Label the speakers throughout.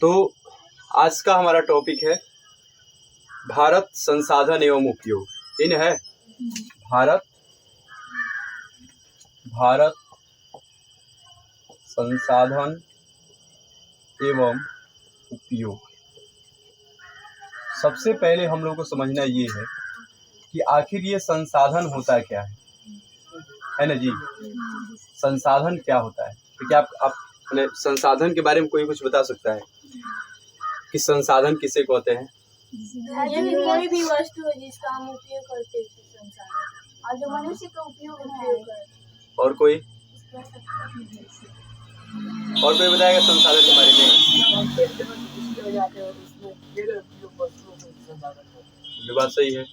Speaker 1: तो आज का हमारा टॉपिक है भारत संसाधन एवं उपयोग। इन है भारत संसाधन एवं उपयोग। सबसे पहले हम लोग को समझना ये है कि आखिर ये संसाधन होता क्या है ना जी। संसाधन क्या होता है? तो क्या आप अपने संसाधन के बारे में कोई कुछ बता सकता है कि संसाधन किसे कहते हैं?
Speaker 2: कोई भी वस्तु है जिसका हम उपयोग करते हैं संसाधन, और जो मनुष्य का उपयोग करते हैं। और कोई
Speaker 1: बताएगा संसाधन के बारे में? ये बात सही है।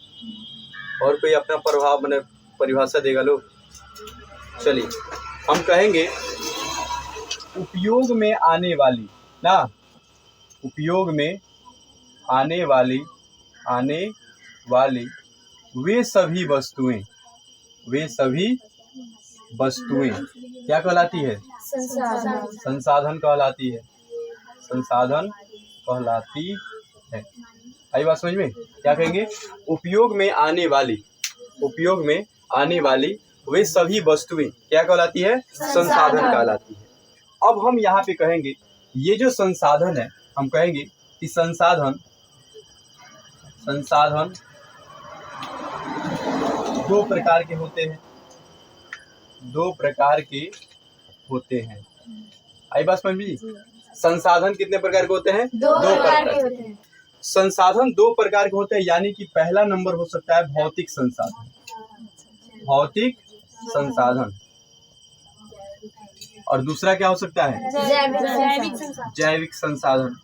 Speaker 1: और कोई अपना प्रभाव मैंने परिभाषा देगा लोग। चलिए हम कहेंगे उपयोग में आने वाली ना, उपयोग में आने वाली वे सभी वस्तुएं क्या कहलाती है? संसाधन कहलाती है। संसाधन कहलाती है। आई बात समझ में? क्या कहेंगे? उपयोग में आने वाली वे सभी वस्तुएं क्या कहलाती है? संसाधन कहलाती है। अब हम यहाँ पे कहेंगे ये जो संसाधन है, हम कहेंगे कि संसाधन दो प्रकार के होते हैं। आई बात समझ में? संसाधन कितने प्रकार के होते हैं?
Speaker 2: दो प्रकार के होते हैं।
Speaker 1: संसाधन दो प्रकार के होते हैं, यानी कि पहला नंबर हो सकता है भौतिक संसाधन, और दूसरा क्या हो सकता है? जैविक संसाधन।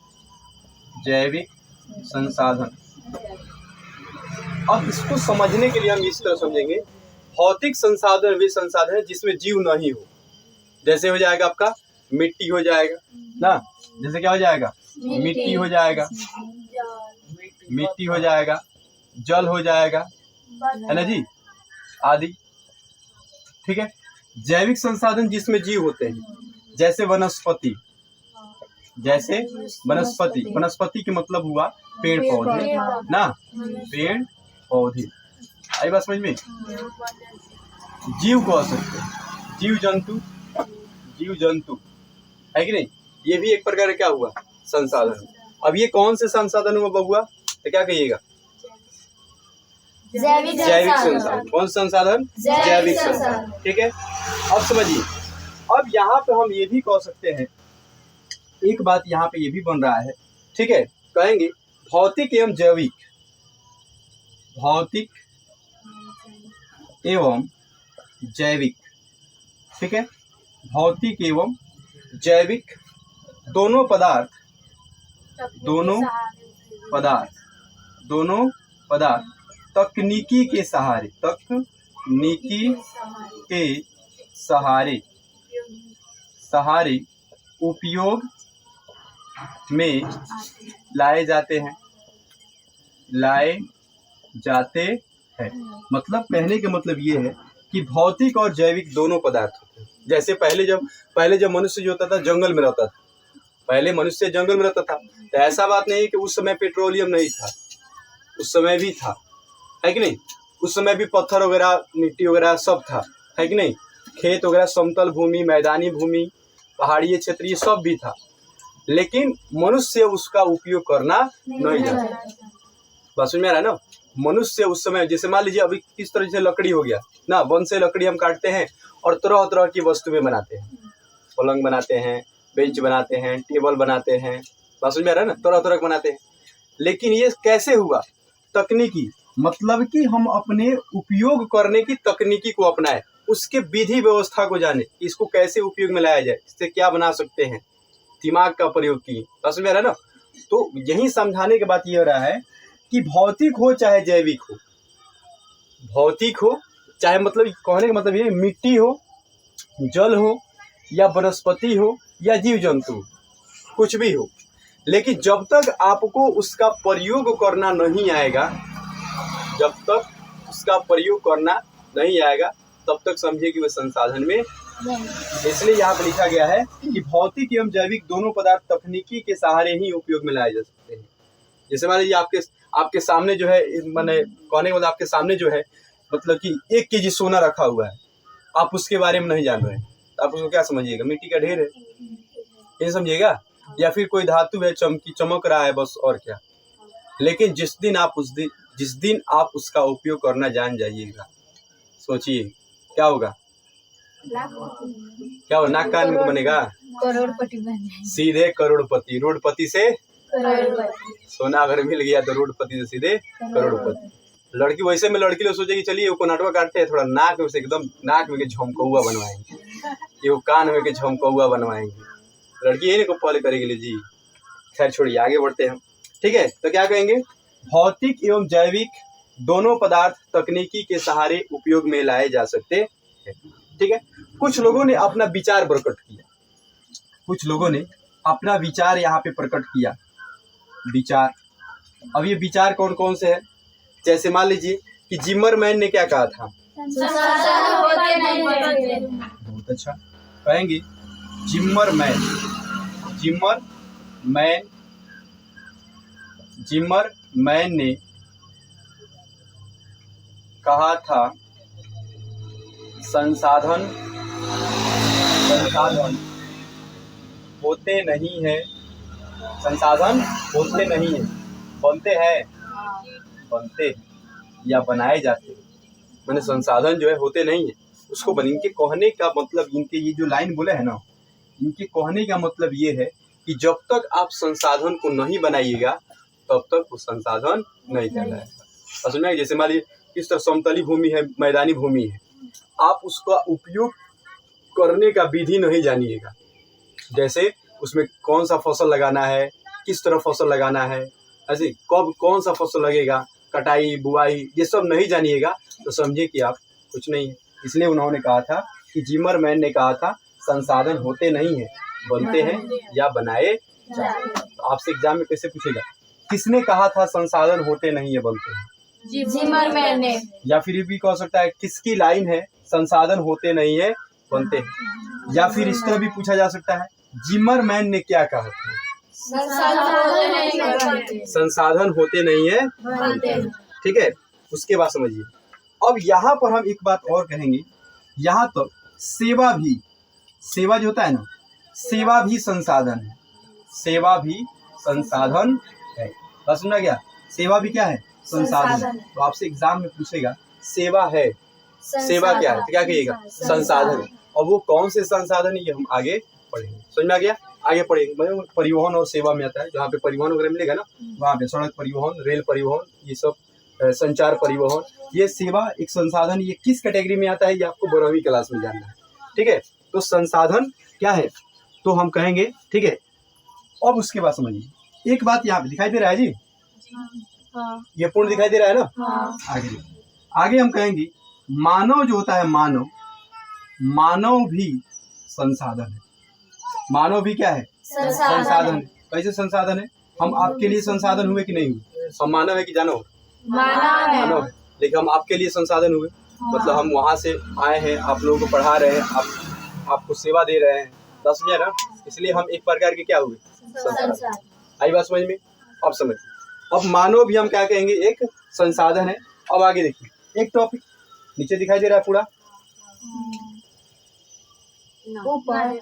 Speaker 1: अब इसको समझने के लिए हम इस तरह समझेंगे, भौतिक संसाधन वे संसाधन है जिसमें जीव नहीं हो। जैसे हो जाएगा आपका मिट्टी हो जाएगा ना, जैसे क्या हो जाएगा? मिट्टी हो जाएगा, जल हो जाएगा, है ना जी, आदि। ठीक है। जैविक संसाधन जिसमें जीव होते हैं, जैसे वनस्पति के मतलब हुआ पेड़ पौधे ना, पेड़ पौधे। आई बात समझ में? जीव कह सकते हैं, जीव जंतु है कि नहीं? ये भी एक प्रकार का क्या हुआ? संसाधन। अब ये कौन से संसाधन हुआ बबुआ? तो क्या कहिएगा? जैविक संसाधन। कौन संसाधन? जैविक संसाधन। ठीक है। अब समझिए, अब यहाँ पे हम ये भी कह सकते हैं, एक बात यहाँ पे ये भी बन रहा है। ठीक है। कहेंगे भौतिक एवं जैविक, ठीक है। भौतिक एवं जैविक दोनों पदार्थ तकनीकी के सहारे उपयोग में लाए जाते हैं। मतलब कहने का मतलब ये है कि भौतिक और जैविक दोनों पदार्थ होते हैं। जैसे पहले जब मनुष्य जो होता था जंगल में रहता था, तो ऐसा बात नहीं है कि उस समय पेट्रोलियम नहीं था, उस समय भी था, है कि नहीं? उस समय भी पत्थर वगैरह, मिट्टी वगैरह सब था, है कि नहीं? खेत वगैरह, समतल भूमि, मैदानी भूमि, पहाड़ीय क्षेत्र, ये सब भी था, लेकिन मनुष्य उसका उपयोग करना नहीं जानता। बस में आ रहा है ना? मनुष्य उस समय, जैसे मान लीजिए अभी किस तरह से लकड़ी हो गया ना, वन से लकड़ी हम काटते हैं और तरह तरह की वस्तुएं बनाते हैं, पलंग बनाते हैं, बेंच बनाते हैं, टेबल बनाते हैं, बस में आ रहा है ना? तरह तरह बनाते हैं। लेकिन ये कैसे हुआ? तकनीकी, मतलब कि हम अपने उपयोग करने की तकनीकी को अपनाएं, उसके विधि व्यवस्था को जाने, इसको कैसे उपयोग में लाया जाए, इससे क्या बना सकते हैं, दिमाग का प्रयोग किए। बस में आ रहा है ना? तो यही समझाने के बात ये हो रहा है कि भौतिक हो चाहे जैविक हो, मतलब कहने का मतलब ये मिट्टी हो, जल हो, या वनस्पति हो, या जीव जंतु, कुछ भी हो, लेकिन जब तक आपको उसका प्रयोग करना नहीं आएगा, तब तक समझिए कि वह संसाधन में इसलिए यहाँ पे लिखा गया है कि भौतिक एवं जैविक दोनों पदार्थ तकनीकी के सहारे ही उपयोग में लाए जा सकते हैं। जैसे मान लीजिए आपके सामने जो है, मैंने कहने का मतलब आपके सामने जो है, मतलब कि 1 केजी सोना रखा हुआ है, आप उसके बारे में नहीं जान रहे हैं, तो आप उसको क्या समझिएगा? मिट्टी का ढेर है, ये समझिएगा। या फिर कोई धातु है, चमक रहा है, बस, और क्या। लेकिन जिस दिन आप उसका उपयोग करना जान जाइएगा, सोचिए क्या होगा? क्या हो? नाक कान में बनेगा,
Speaker 2: करोड़पति बन जाएंगे।
Speaker 1: सीधे करोड़पति। रोडपति से
Speaker 2: करोड़पति।
Speaker 1: सोना अगर मिल गया तो रोडपति से सीधे करोड़पति। लड़की वैसे में लड़की लोग सोचेगी चलिए वो नाटवा काटते हैं, थोड़ा नाक में से एकदम नाक में के झमकौआ बनवाएंगे, ये कान में के झमकौआ बनवाएंगे, लड़की यही को पहले करेगी। ले जी, खैर छोड़िए, आगे बढ़ते हैं। ठीक है, तो क्या कहेंगे? भौतिक एवं जैविक दोनों पदार्थ तकनीकी के सहारे उपयोग में लाए जा सकते हैं। ठीक है, कुछ लोगों ने अपना विचार प्रकट किया, कुछ लोगों ने अपना विचार यहाँ पे प्रकट किया। विचार, अब ये विचार कौन कौन से है? जैसे मान लीजिए कि जिमरमैन ने क्या कहा था? बहुत अच्छा, कहेंगे जिमरमैन ने कहा था संसाधन होते नहीं है, संसाधन होते नहीं है, बनते हैं, बनते या बनाए जाते हैं। मैंने संसाधन जो है होते नहीं है, उसको बन। इनके कहने का मतलब, इनके ये जो लाइन बोले है ना, इनके कहने का मतलब ये है कि जब तक आप संसाधन को नहीं बनाइएगा तब तक वो संसाधन नहीं कहलाएगा। असल में जैसे मान लीजिए किस तरह समतली भूमि है, मैदानी भूमि है, आप उसका उपयोग करने का विधि नहीं जानिएगा, जैसे उसमें कौन सा फसल लगाना है, किस तरह फसल लगाना है, ऐसे कब कौन सा फसल लगेगा, कटाई बुआई, ये सब नहीं जानिएगा तो समझिए कि आप कुछ नहीं है। इसलिए उन्होंने कहा था कि जिमरमैन ने कहा था संसाधन होते नहीं है, बनते हैं या बनाए जाते हैं। तो आपसे एग्जाम में कैसे पूछेगा किसने कहा था संसाधन होते नहीं है बनते हैं?
Speaker 2: जिमरमैन ने। या
Speaker 1: फिर भी कह सकता है किसकी लाइन है संसाधन होते नहीं है बनते हैं। या फिर इस तरह भी पूछा जा सकता है जिमरमैन ने क्या कहा था? संसाधन होते नहीं है बनते हैं। ठीक है, उसके बाद समझिए। अब यहाँ पर हम एक बात और कहेंगे, यहाँ तो सेवा भी, सेवा जो होता है ना, सेवा भी संसाधन है, सेवा भी संसाधन है। सुना गया? सेवा भी क्या है? संसाधन है। तो आपसे एग्जाम में पूछेगा सेवा है, सेवा क्या है, तो क्या कहिएगा? संसाधन। और वो कौन से संसाधन है ये हम आगे पढ़ेंगे। समझ में आ गया? आगे पढ़ेंगे। परिवहन और सेवा में आता है, जहाँ पे परिवहन वगैरह मिलेगा ना, वहाँ पे सड़क परिवहन, रेल परिवहन, ये सब संचार परिवहन, ये सेवा एक संसाधन, ये किस कैटेगरी में आता है ये आपको 12वीं क्लास में जानना है। ठीक है, तो संसाधन क्या है तो हम कहेंगे। ठीक है, अब उसके बाद समझिए एक बात यहाँ पे दिखाई दे रहा है जी,
Speaker 2: हाँ।
Speaker 1: ये पूर्ण दिखाई दे रहा है ना?
Speaker 2: हाँ।
Speaker 1: आगे हम कहेंगे मानव जो होता है, मानव भी संसाधन है। मानव भी क्या है? संसाधन। कैसे संसाधन है? हम आपके लिए संसाधन हुए कि नहीं हुए? हम मानव है कि जानव? मानव है, लेकिन हम आपके लिए संसाधन हुए। मतलब हम वहाँ से आए हैं, आप लोगों को पढ़ा रहे हैं, आपको सेवा दे रहे हैं, समझे ना? इसलिए हम एक प्रकार के क्या हुए? संसाधन। आई बात समझ में? अब समझ। अब मानव भी हम क्या कहेंगे? एक संसाधन है। अब आगे देखिए, एक टॉपिक नीचे दिखाई दे रहा है पूरा,
Speaker 2: ऊपर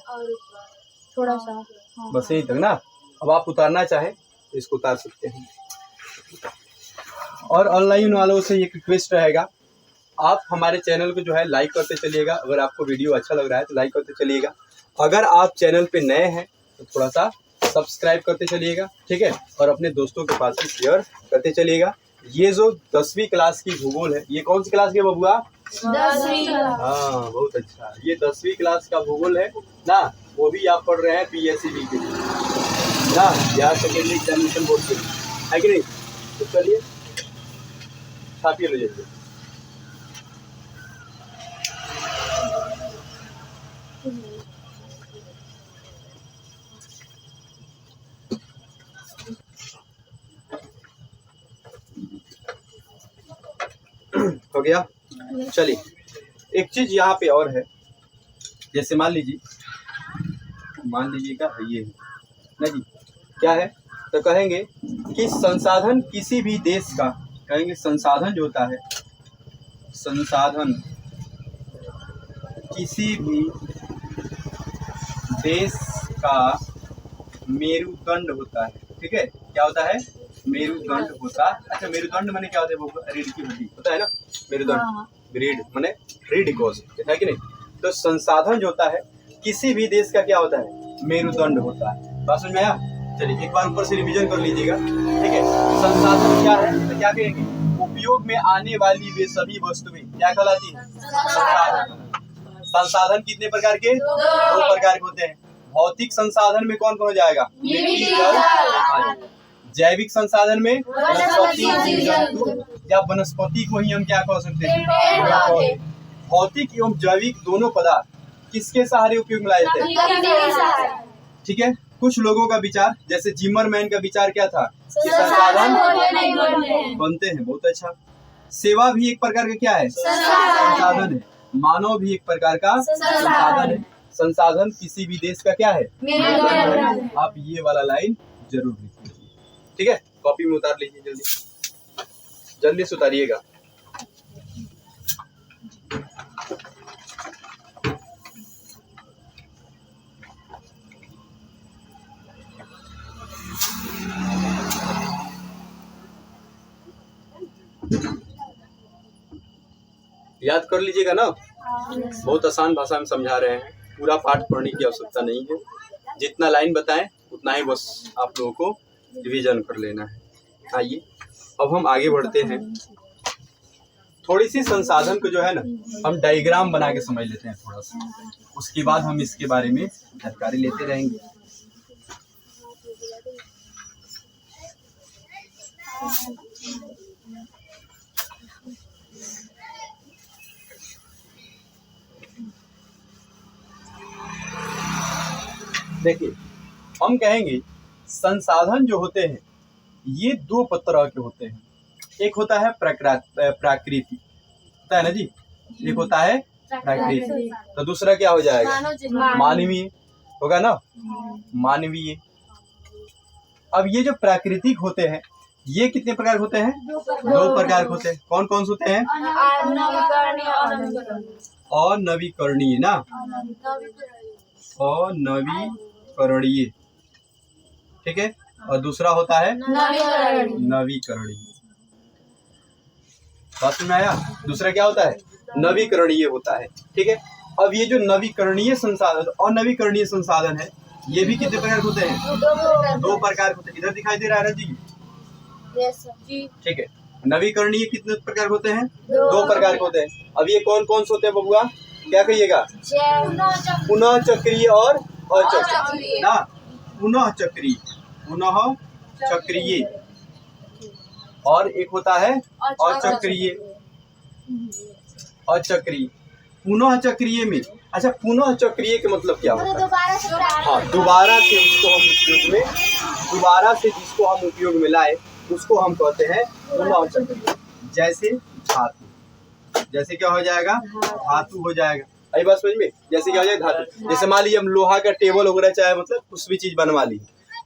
Speaker 2: थोड़ा सा,
Speaker 1: बस यही तक ना। अब आप उतारना चाहें तो इसको उतार सकते हैं। और ऑनलाइन वालों से एक रिक्वेस्ट रहेगा, आप हमारे चैनल को जो है लाइक करते चलिएगा। अगर आपको वीडियो अच्छा लग रहा है तो लाइक करते चलिएगा। अगर आप चैनल पे नए हैं तो थोड़ा सा सब्सक्राइब करते चलिएगा। ठीक है, और अपने दोस्तों के पास भी शेयर करते चलिएगा। ये जो 10वीं क्लास की भूगोल है, ये कौन सी क्लास की बबुआ?
Speaker 2: 10वीं।
Speaker 1: हाँ, बहुत अच्छा। ये 10वीं क्लास का भूगोल है ना, वो भी आप पढ़ रहे हैं PSCB के लिए ना, बिहार सेकेंडरी एग्जामिनेशन बोर्ड के लिए, है कि नहीं? तो चलिए छापिए लो जैसे। हो गया? चलिए, एक चीज यहाँ पे और है, जैसे मान लीजिएगा ये है ना जी, क्या है, तो कहेंगे कि संसाधन किसी भी देश का, कहेंगे संसाधन जो होता है, संसाधन किसी भी देश का मेरुदंड होता है। ठीक है, क्या होता है, मेरुदंड होता है। अच्छा, मेरुदंड माने क्या होता है, वो रीढ़ की हड्डी होता है ना, मेरुदंड रीढ़ माने रीढ़ कोश है कि नहीं। तो संसाधन जो होता है किसी भी देश का क्या होता है, मेरुदंड होता है। बात समझ में आया? चलिए एक बार ऊपर से रिवीजन कर लीजिएगा। ठीक है, संसाधन क्या है, तो क्या कहेंगे, उपयोग में आने वाली वे सभी वस्तुएं क्या कहलाती है, संसाधन। संसाधन कितने प्रकार के, दो प्रकार के होते हैं। भौतिक संसाधन में कौन कौन हो जाएगा, मिट्टी, जल। जैविक संसाधन में वनस्पति, जीव जंतु, या वनस्पति को ही हम क्या कह सकते हैं। भौतिक एवं जैविक दोनों पदार्थ किसके सहारे उपयोग में लाए जाते हैं। ठीक है, कुछ लोगों का विचार, जैसे जिमरमैन का विचार क्या था कि संसाधन बनते हैं। बहुत अच्छा। सेवा भी एक प्रकार का क्या है, संसाधन है। मानव भी एक प्रकार का संसाधन है। संसाधन किसी भी देश का क्या है, आप ये वाला लाइन जरूर लिख लीजिए। ठीक है, कॉपी में उतार लीजिए, जल्दी से उतारिएगा। याद कर लीजिएगा ना, बहुत आसान भाषा में समझा रहे हैं, पूरा पाठ पढ़ने की आवश्यकता नहीं है। जितना लाइन बताएं उतना ही बस आप लोगों को रिवीजन कर लेना है। आइए अब हम आगे बढ़ते हैं। थोड़ी सी संसाधन को जो है ना हम डायग्राम बना के समझ लेते हैं थोड़ा सा, उसके बाद हम इसके बारे में जानकारी लेते रहेंगे। देखिए, हम कहेंगे संसाधन जो होते हैं ये दो तरह के होते हैं। एक होता है प्राकृतिक, होता है ना जी, एक होता है प्राकृतिक, तो दूसरा क्या हो जाएगा, मानवीय होगा ना, मानवीय। अब ये जो प्राकृतिक होते हैं ये कितने प्रकार होते हैं, दो प्रकार के होते हैं। कौन कौन से होते हैं, अनवीकरणीय ना, अनवीकरणीय। ठीक है, और दूसरा होता है नवीकरणीय। बात में आया? दूसरा क्या होता है, नवीकरणीय होता है। ठीक है, अब ये जो नवीकरणीय संसाधन और नवीकरणीय संसाधन है ये भी कितने प्रकार होते हैं, दो प्रकार होते हैं। इधर दिखाई दे रहा है जी, ठीक है। नवीकरणीय कितने प्रकार होते हैं, दो प्रकार के होते हैं। अब ये कौन कौन से होते हैं बबुआ, क्या कहिएगा, पुनः चक्रीय और अचक्रीय ना, पुनः चक्रीय, पुनः चक्रीय, और एक होता है अचक्रीय, अचक्रीय। पुनः चक्रीय में, अच्छा पुनः चक्रीय के मतलब क्या होता है, हाँ दोबारा से उसको हम उपयोग में, दोबारा से जिसको हम उपयोग में लाए उसको हम कहते हैं पुनः चक्रीय। जैसे धातु, जैसे क्या हो जाएगा, धातु हो जाएगा। आई बात समझ में, जैसे क्या हो जाएगा, धातु। जैसे मान लीजिए हम लोहा का टेबल वगैरह चाहे मतलब कुछ भी चीज बनवा ली,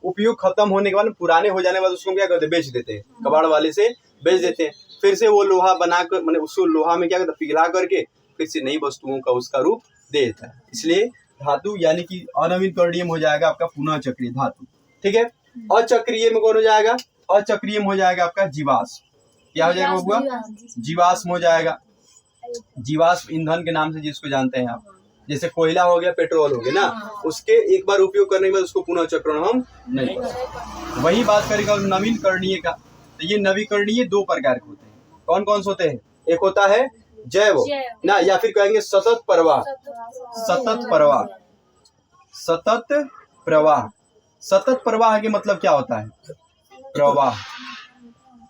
Speaker 1: उपयोग खत्म होने के बाद, पुराने हो जाने के बाद उसको क्या करते हैं, बेच देते हैं, कबाड़ वाले से बेच देते हैं। फिर से वो लोहा बनाकर, मैंने उसको लोहा में क्या करते हैं, पिघला करके फिर से नई वस्तुओं का उसका रूप दे देता है। इसलिए धातु यानी कि अनवीकरणीय हो जाएगा आपका पुनः चक्रीय धातु। ठीक है, अचक्रीय में कौन हो जाएगा, अचक्रीय में हो जाएगा आपका जीवाश्म। क्या हो जाएगा बबुआ, जीवाश्म हो जाएगा। जीवाश्म ईंधन के नाम से जिसको जानते हैं आप, जैसे कोयला हो गया, पेट्रोल हो गया ना, उसके एक बार उपयोग करने के बाद उसको पुनः चक्रण हम नहीं कर सकते। वही बात करेगा नवीकरणीय का, तो ये नवीकरणीय दो प्रकार के होते हैं। कौन कौन से होते हैं, एक होता है जैव ना, या फिर कहेंगे सतत प्रवाह, सतत प्रवाह, सतत प्रवाह। सतत प्रवाह के मतलब क्या होता है, प्रवाह,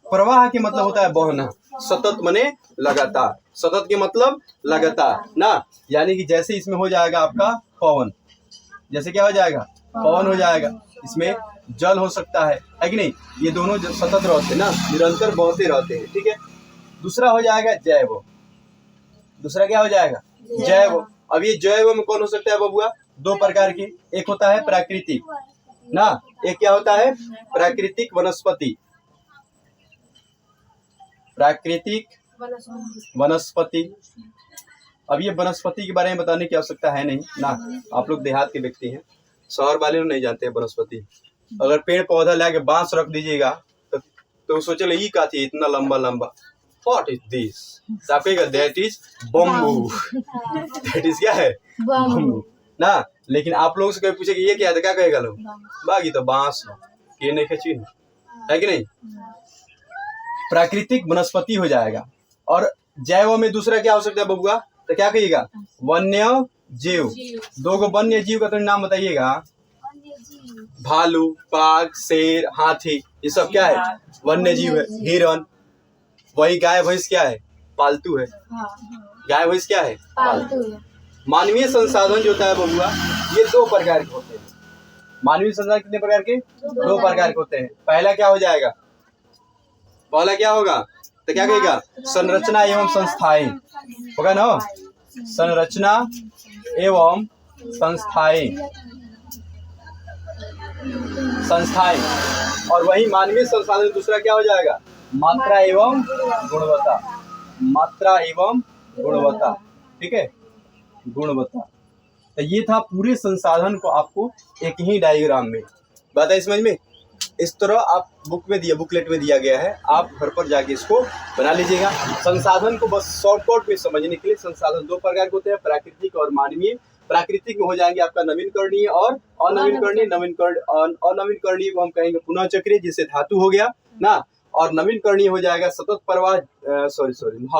Speaker 1: प्रवाह के मतलब होता है बहना। सतत माने लगातार, सतत के मतलब लगातार ना, यानी कि जैसे इसमें हो जाएगा आपका पवन, जैसे क्या हो जाएगा, पवन हो जाएगा। इसमें जल हो सकता है कि नहीं, ये दोनों सतत रहते हैं ना, निरंतर बहते रहते हैं। ठीक है, दूसरा हो जाएगा जैव, दूसरा क्या हो जाएगा, जैव, अब ये जैव में कौन हो सकता है बबुआ? दो प्रकार की, एक होता है प्राकृतिक ना, एक क्या होता है? प्राकृतिक वनस्पति, प्राकृतिक वनस्पति। अब ये वनस्पति के बारे में बताने की आवश्यकता है नहीं ना, आप लोग देहात के व्यक्ति हैं, शहर वाले लोग नहीं जानते हैं वनस्पति। अगर पेड़ पौधा लाके बांस रख दीजिएगा तो सोचे ये का थी इतना लंबा लंबा, व्हाट इज दिस? आपका that is bamboo, that is क्या है? बम्बू ना। लेकिन आप लोगों से कोई पूछे कि ये क्या है तो क्या कहेगा लोग? बागी तो बांस ये नहीं खची है कि नहीं? प्राकृतिक वनस्पति हो जाएगा। और जैव में दूसरा क्या हो सकता है बबुआ? तो क्या कहिएगा? वन्य जीव। दो गो वन्य जीव का तो नाम बताइएगा। भालू, बाघ, शेर, हाथी, ये सब क्या है? वन्य जीव है। हिरन। वही गाय भैंस क्या है? पालतू है। गाय भैंस क्या है? पालतू है। मानवीय संसाधन जो होता है बबुआ, ये दो प्रकार के होते हैं। मानवीय संसाधन कितने प्रकार के? दो प्रकार के होते हैं। पहला क्या हो जाएगा? पहला क्या होगा? तो क्या कहेगा? संरचना एवं संस्थाएं होगा ना। संरचना एवं संस्थाएं, संस्थाएं। और वही मानवीय संसाधन दूसरा क्या हो जाएगा? मात्रा एवं गुणवत्ता, मात्रा एवं गुणवत्ता। ठीक है, गुणवत्ता। तो ये था पूरे संसाधन को आपको एक ही डायग्राम में बात है समझ में। इस तरह आप बुक में दिया, बुकलेट में दिया गया है, आप घर पर जाके इसको बना लीजिएगा। संसाधन को बस शॉर्टकट में समझने के लिए, संसाधन दो प्रकार के होते हैं, प्राकृतिक और मानवीय। प्राकृतिक में हो जाएंगे आपका नवीनकरणीय और अनवीनकरणीय। अनवीनकरणीय को हम कहेंगे पुनः चक्रीय, जिससे धातु हो गया ना। और नवीनकरणीय हो जाएगा सतत प्रवाह,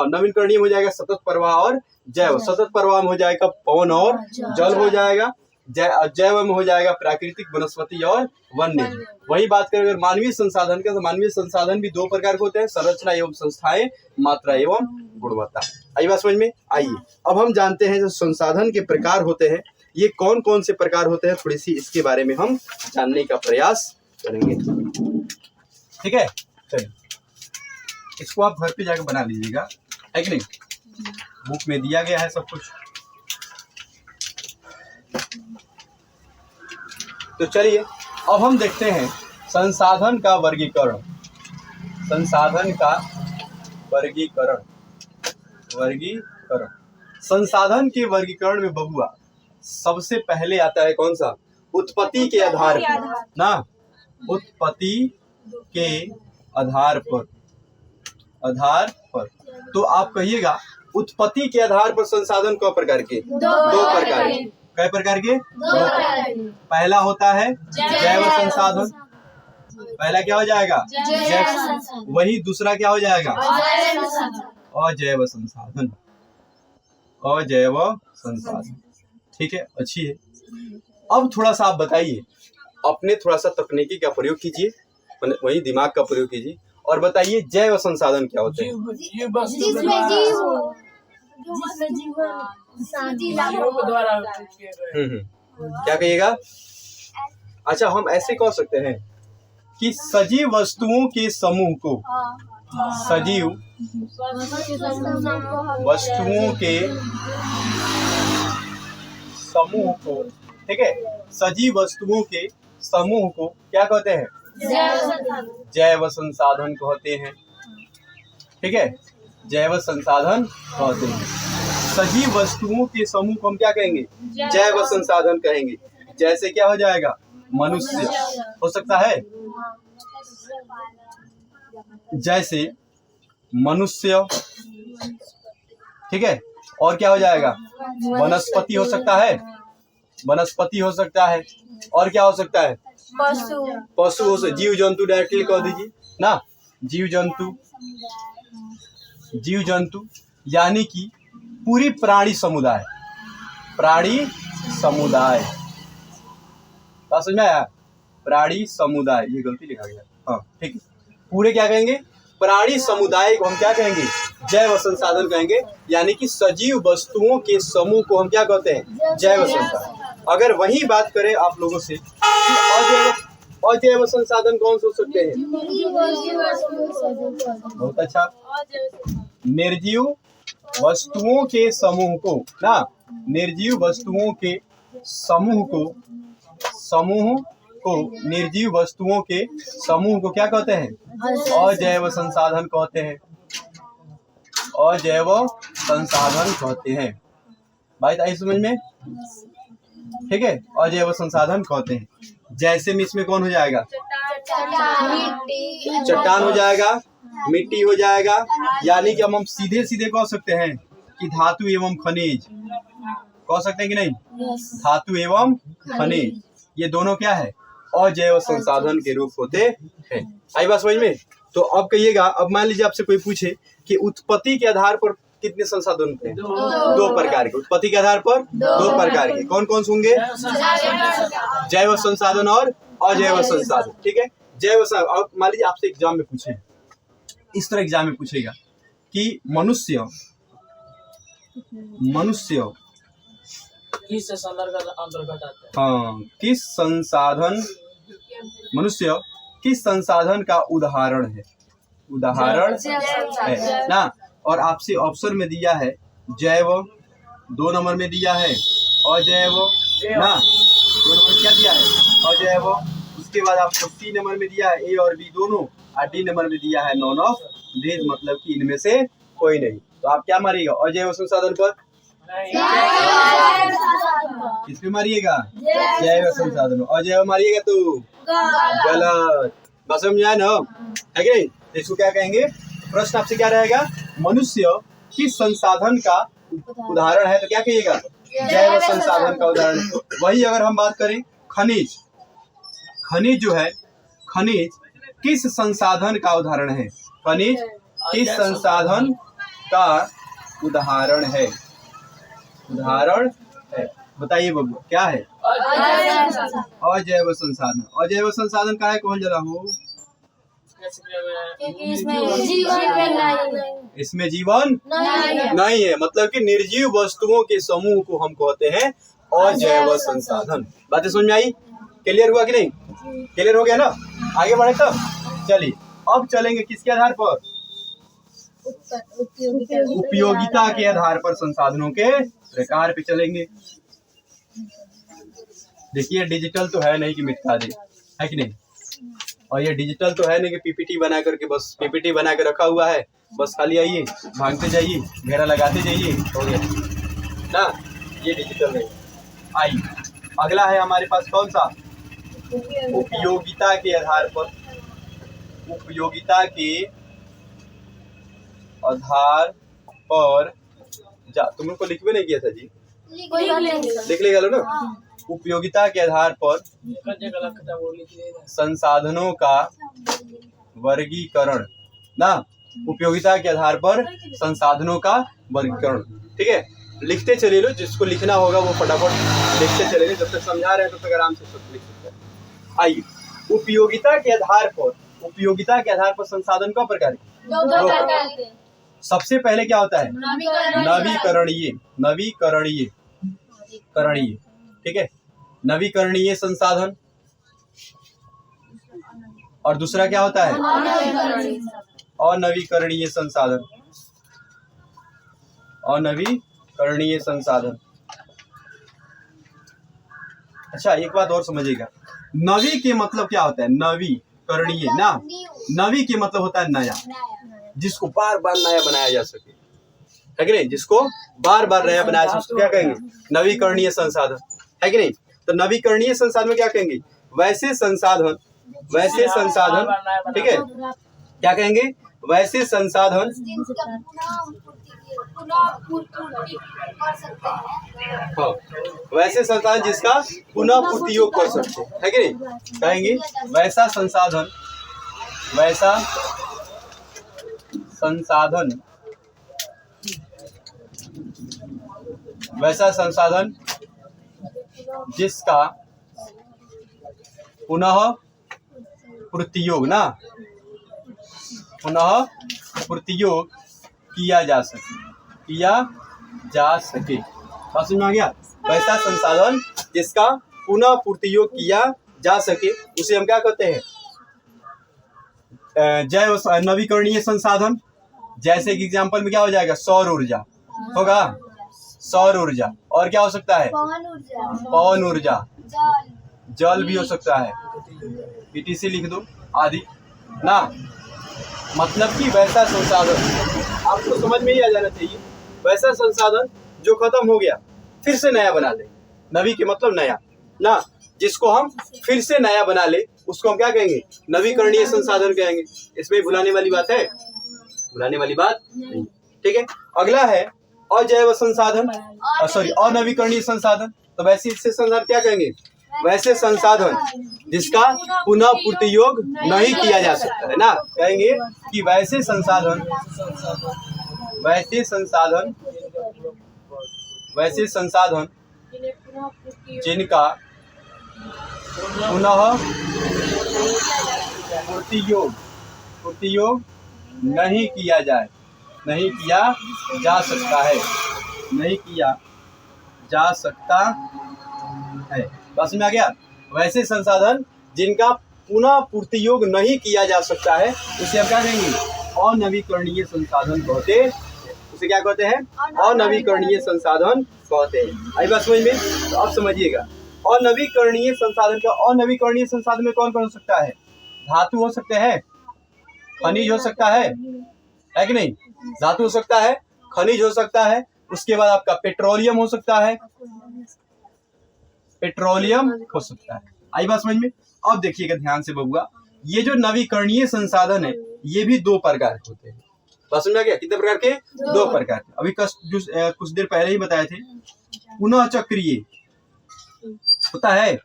Speaker 1: नवीनकरणीय हो जाएगा सतत प्रवाह और जैव। सतत प्रवाह में हो जाएगा पवन और जल हो जाएगा। जैव में हो जाएगा प्राकृतिक, वनस्पति और वन्य। वही बात करें अगर मानवीय संसाधन का, तो मानवीय संसाधन भी दो प्रकार के होते हैं, संरचना एवं संस्थाएं, मात्रा एवं गुणवत्ता। आई बात समझ में? आइए अब हम जानते हैं जो संसाधन के प्रकार होते हैं, ये कौन कौन से प्रकार होते हैं, थोड़ी सी इसके बारे में हम जानने का प्रयास करेंगे। ठीक है, चलिए इसको आप घर पे जाकर बना लीजिएगा, है कि नहीं? बुक में दिया गया है सब कुछ। तो चलिए अब हम देखते हैं संसाधन का वर्गीकरण। संसाधन का वर्गीकरण, वर्गीकरण। संसाधन के वर्गीकरण में बबुआ सबसे पहले आता है कौन सा? उत्पत्ति के आधार पर ना, उत्पत्ति के आधार पर, आधार पर। तो आप कहिएगा उत्पत्ति के आधार पर संसाधन कौ प्रकार के? दो प्रकार के। कई प्रकार के? पहला होता है जैव संसाधन। पहला क्या हो जाएगा? जैव। वही दूसरा क्या हो जाएगा? अजैव संसाधन, अजैव संसाधन। ठीक है, अच्छी है। अब थोड़ा सा आप बताइए, अपने थोड़ा सा तकनीकी का प्रयोग कीजिए, वही दिमाग का प्रयोग कीजिए और बताइए जैव संसाधन क्या होते हैं? क्या कहिएगा? अच्छा, हम ऐसे कह सकते हैं कि सजीव वस्तुओं के समूह को, सजीव वस्तुओं के समूह को, ठीक है, सजीव वस्तुओं के समूह को क्या कहते हैं? जैव संसाधन कहते हैं। ठीक है, जैव संसाधन कहते हैं। सजीव वस्तुओं के समूह को हम क्या कहेंगे? जैव संसाधन कहेंगे। जैसे क्या हो जाएगा? मनुष्य हो सकता है, जैसे मनुष्य। ठीक है, और क्या हो जाएगा? वनस्पति हो सकता है, वनस्पति हो सकता है। और क्या हो सकता है? पशु, पशु हो सकता, जीव जंतु डायरेक्टली कह दीजिए ना, जीव जंतु। जीव जंतु यानी कि पूरी प्राणी समुदाय, प्राणी समुदाय। बात समझ में आया? प्राणी समुदाय, ये गलती लिखा गया। हाँ ठीक है, पूरे क्या कहेंगे? प्राणी समुदाय को हम क्या कहेंगे? जैव संसाधन कहेंगे। यानी कि सजीव वस्तुओं के समूह को हम क्या कहते हैं? जैव संसाधन। अगर वही बात करें आप लोगों से कि अजैव संसाधन कौन से हो सकते हैं? बहुत अच्छा, निर्जीव वस्तुओं के समूह को ना, निर्जीव वस्तुओं के समूह को निर्जीव वस्तुओं के समूह को क्या कहते हैं? अजैव संसाधन कहते हैं। अजैव संसाधन कहते हैं। बात आई समझ में? ठीक है, अजैव संसाधन कहते हैं। जैसे में इसमें कौन हो जाएगा? चट्टान हो जाएगा, मिट्टी हो जाएगा, यानी कि हम सीधे सीधे कह सकते हैं कि धातु एवं खनिज कह सकते हैं कि नहीं? धातु एवं खनिज ये दोनों क्या है? अजैव संसाधन के रूप होते हैं। आई बात समझ में? तो अब कहिएगा, अब मान लीजिए आपसे कोई पूछे कि उत्पत्ति के आधार पर कितने संसाधन होते हैं? दो प्रकार के। उत्पत्ति के आधार पर दो प्रकार के। कौन कौन से होंगे? जैव संसाधन और अजैव संसाधन। ठीक है, जैव संसाधन। मान लीजिए आपसे एग्जाम में पूछे, इस तरह एग्जाम में पूछेगा कि मनुष्य
Speaker 3: किस संदर्भ का अंतर्गत आता है?
Speaker 1: हाँ, किस संसाधन, मनुष्य किस संसाधन का उदाहरण है? उदाहरण है ना। और आपसे ऑप्शन में दिया है जैव, 2 नंबर में दिया है अजैव ना, 2 नंबर क्या दिया है? अजैव। उसके बाद आपको 3 नंबर में दिया है ए और बी दोनों, और डी नंबर में दिया है नॉन ऑफ दीज, मतलब कि इनमें से कोई नहीं। तो आप क्या मारिएगा? अजैव संसाधन पर। किस पे मारिएगा? जैव संसाधन। अजैव मारिएगा तो गलत। बात समझ आया ना? है कि नहीं? इसको क्या कहेंगे? प्रश्न आपसे क्या रहेगा? मनुष्य किस संसाधन का उदाहरण है, तो क्या कहिएगा? जैव संसाधन का उदाहरण। वही अगर हम बात करें खनिज, खनिज जो है, खनिज किस संसाधन का उदाहरण है? खनिज किस संसाधन का उदाहरण है? उदाहरण है, बताइए बब्बू क्या है? अजैव संसाधन। अजैव संसाधन का है, कौन जरा हो? इसमें जीवन नहीं है, मतलब कि निर्जीव वस्तुओं के समूह को हम कहते हैं अजैव संसाधन। बातें समझ में आई? क्लियर हुआ कि नहीं? क्लियर हो गया ना? आगे बढ़े तब। चलिए अब चलेंगे किसके आधार पर? उपयोगिता के आधार पर संसाधनों के प्रकार पे चलेंगे। देखिए डिजिटल तो है नहीं कि मिटा दे, है कि नहीं? और ये डिजिटल तो है नहीं कि पीपीटी बना करके, बस पीपीटी बना के रखा हुआ है, बस खाली आइए भागते जाइए घेरा लगाते जाइए हो गया ना। ये डिजिटल नहीं। आइए अगला है हमारे पास कौन सा? उपयोगिता के आधार पर। उपयोगिता के आधार पर तुम लोग को लिखवे नहीं किया था जी? लिख ले गलो ना। उपयोगिता के आधार पर संसाधनों का वर्गीकरण ना। उपयोगिता के आधार पर संसाधनों का वर्गीकरण। ठीक है, लिखते चले लो, जिसको लिखना होगा वो फटाफट लिखते चले लो। जब तक समझा रहे हैं तब तक आराम से सब लिख सकते हैं। आइए उपयोगिता के आधार पर, उपयोगिता के आधार पर संसाधन का प्रकार है। सबसे पहले क्या होता है? नवीकरणीय। नवीकरणीय करणीय, ठीक है, नवीकरणीय संसाधन। और दूसरा क्या होता है? अनवीकरणीय संसाधन। अनवीकरणीय संसाधन। अच्छा एक बात और समझिएगा, नवी के मतलब क्या होता है? नवीकरणीय ना, नवी के मतलब होता है नया, जिसको बार बार नया बनाया जा सके, है कि नहीं? जिसको बार बार नया बनाया जा सके क्या कहेंगे? नवीकरणीय संसाधन, है कि नहीं? तो नवीकरणीय संसाधन में क्या कहेंगे? वैसे संसाधन, वैसे संसाधन, ठीक है, क्या कहेंगे? वैसे संसाधन, हाँ, वैसे संसाधन जिसका पुनः उपयोग कर सकते हैं, है कि नहीं? कहेंगे वैसा संसाधन, वैसा संसाधन, वैसा संसाधन जिसका पुनः प्रयोग ना, पुनः प्रयोग किया जा सके, किया जा सके। बात समझ में आ गया? वैसा संसाधन जिसका पुनः प्रयोग किया जा सके उसे हम क्या कहते हैं? जैव नवीकरणीय संसाधन। जैसे कि एग्जाम्पल में क्या हो जाएगा? सौर ऊर्जा, होगा सौर ऊर्जा। और क्या हो सकता है?
Speaker 2: पवन ऊर्जा,
Speaker 1: पवन ऊर्जा,
Speaker 2: जल,
Speaker 1: जल भी हो सकता है, पीटीसी लिख दो आदि ना। मतलब कि वैसा संसाधन आपको समझ में ही आ जाना चाहिए, वैसा संसाधन जो खत्म हो गया फिर से नया बना ले। नवी के मतलब नया ना, जिसको हम फिर से नया बना ले उसको हम क्या कहेंगे? नवीकरणीय संसाधन कहेंगे। इसमें भुलाने वाली बात है? भुलाने वाली बात नहीं। ठीक है, अगला है अजैव संसाधन, सॉरी अनवीकरणीय संसाधन। तो वैसे इससे संसाधन क्या कहेंगे? वैसे संसाधन जिसका पुनः पूर्ति योग नहीं किया जा सकता है ना, कहेंगे कि वैसे संसाधन, वैसे संसाधन, वैसे संसाधन जिनका पुनः पूर्ति योग नहीं किया जाए, नहीं किया जा सकता है, नहीं किया जा सकता है। बस में आ गया? वैसे संसाधन जिनका पुनः पूर्ति योग नहीं किया जा सकता है उसे हम क्या कहेंगे? अनवीकरणीय संसाधन कहते हैं। उसे क्या कहते हैं? अनवीकरणीय संसाधन कहते हैं। आई बात समझ में? तो अब समझिएगा अनवीकरणीय संसाधन का, अनवीकरणीय संसाधन में कौन कौन हो सकता है? धातु हो सकते हैं, खनिज हो सकता है कि नहीं? धातु हो सकता है, खनिज हो सकता है, उसके बाद आपका पेट्रोलियम हो सकता है, पेट्रोलियम हो सकता है। आई बात समझ में? अब देखिएगा ध्यान से बबुआ, ये जो नवीकरणीय संसाधन है ये भी दो प्रकार के होते हैं। बात समझ में आ गया? कितने प्रकार के? दो प्रकार के। अभी कुछ देर पहले ही बताए थे। पुनः चक्रीय होता है,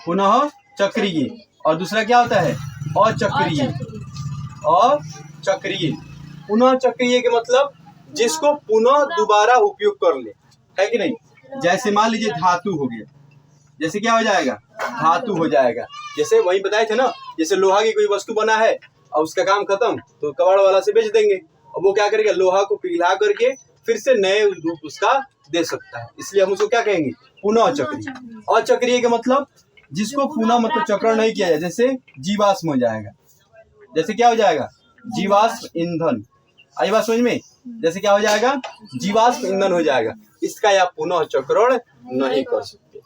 Speaker 1: पुनः चक्रीय, और दूसरा क्या होता है? अचक्रीय। अचक्रीय, पुनः चक्रीय के मतलब जिसको पुनः दोबारा उपयोग कर ले, है कि नहीं? जैसे मान लीजिए धातु हो गया, जैसे क्या हो जाएगा? धातु हो जाएगा। जैसे वही बताए थे ना, जैसे लोहा की कोई वस्तु बना है और उसका काम खत्म तो कबाड़ वाला से बेच देंगे, और वो क्या करेगा? लोहा को पिघला करके फिर से नए रूप उसका दे सकता है, इसलिए हम उसको क्या कहेंगे? पुनः चक्रीय। अचक्रीय के मतलब जिसको पुनः मतलब चक्रण नहीं किया जाए, जैसे जीवाश्म हो जाएगा, जैसे क्या हो जाएगा? जीवाश्म ईंधन। आई बात समझ में? जैसे क्या हो जाएगा? जीवाश्म ईंधन हो जाएगा, इसका आप पुनः चक्रण नहीं कर सकते।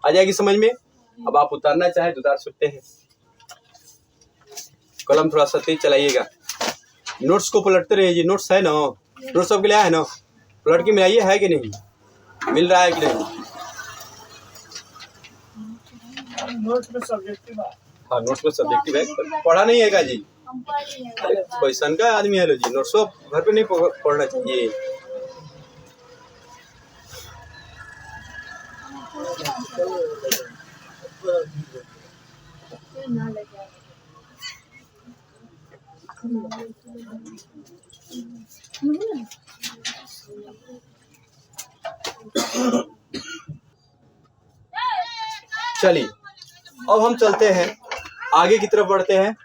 Speaker 1: आ जाएगी समझ में? अब आप उतारना चाहे तो उतार सकते हैं। कलम थोड़ा सा तेज चलाइएगा, नोट्स को पलटते रहिए। नोट्स है ना? नोट्स सबके लिए है ना? पलट के मिलाइए, है कि नहीं? मिल रहा है कि नहीं?
Speaker 3: नोट्स में सब्जेक्टिव है।
Speaker 1: हाँ, नोट्स में सब्जेक्टिव है, पढ़ा नहीं है का जी? पैसा का आदमी है लो जी, नोट्स घर पे नहीं पढ़ना चाहिए। चलिए अब हम चलते हैं आगे की तरफ, बढ़ते हैं।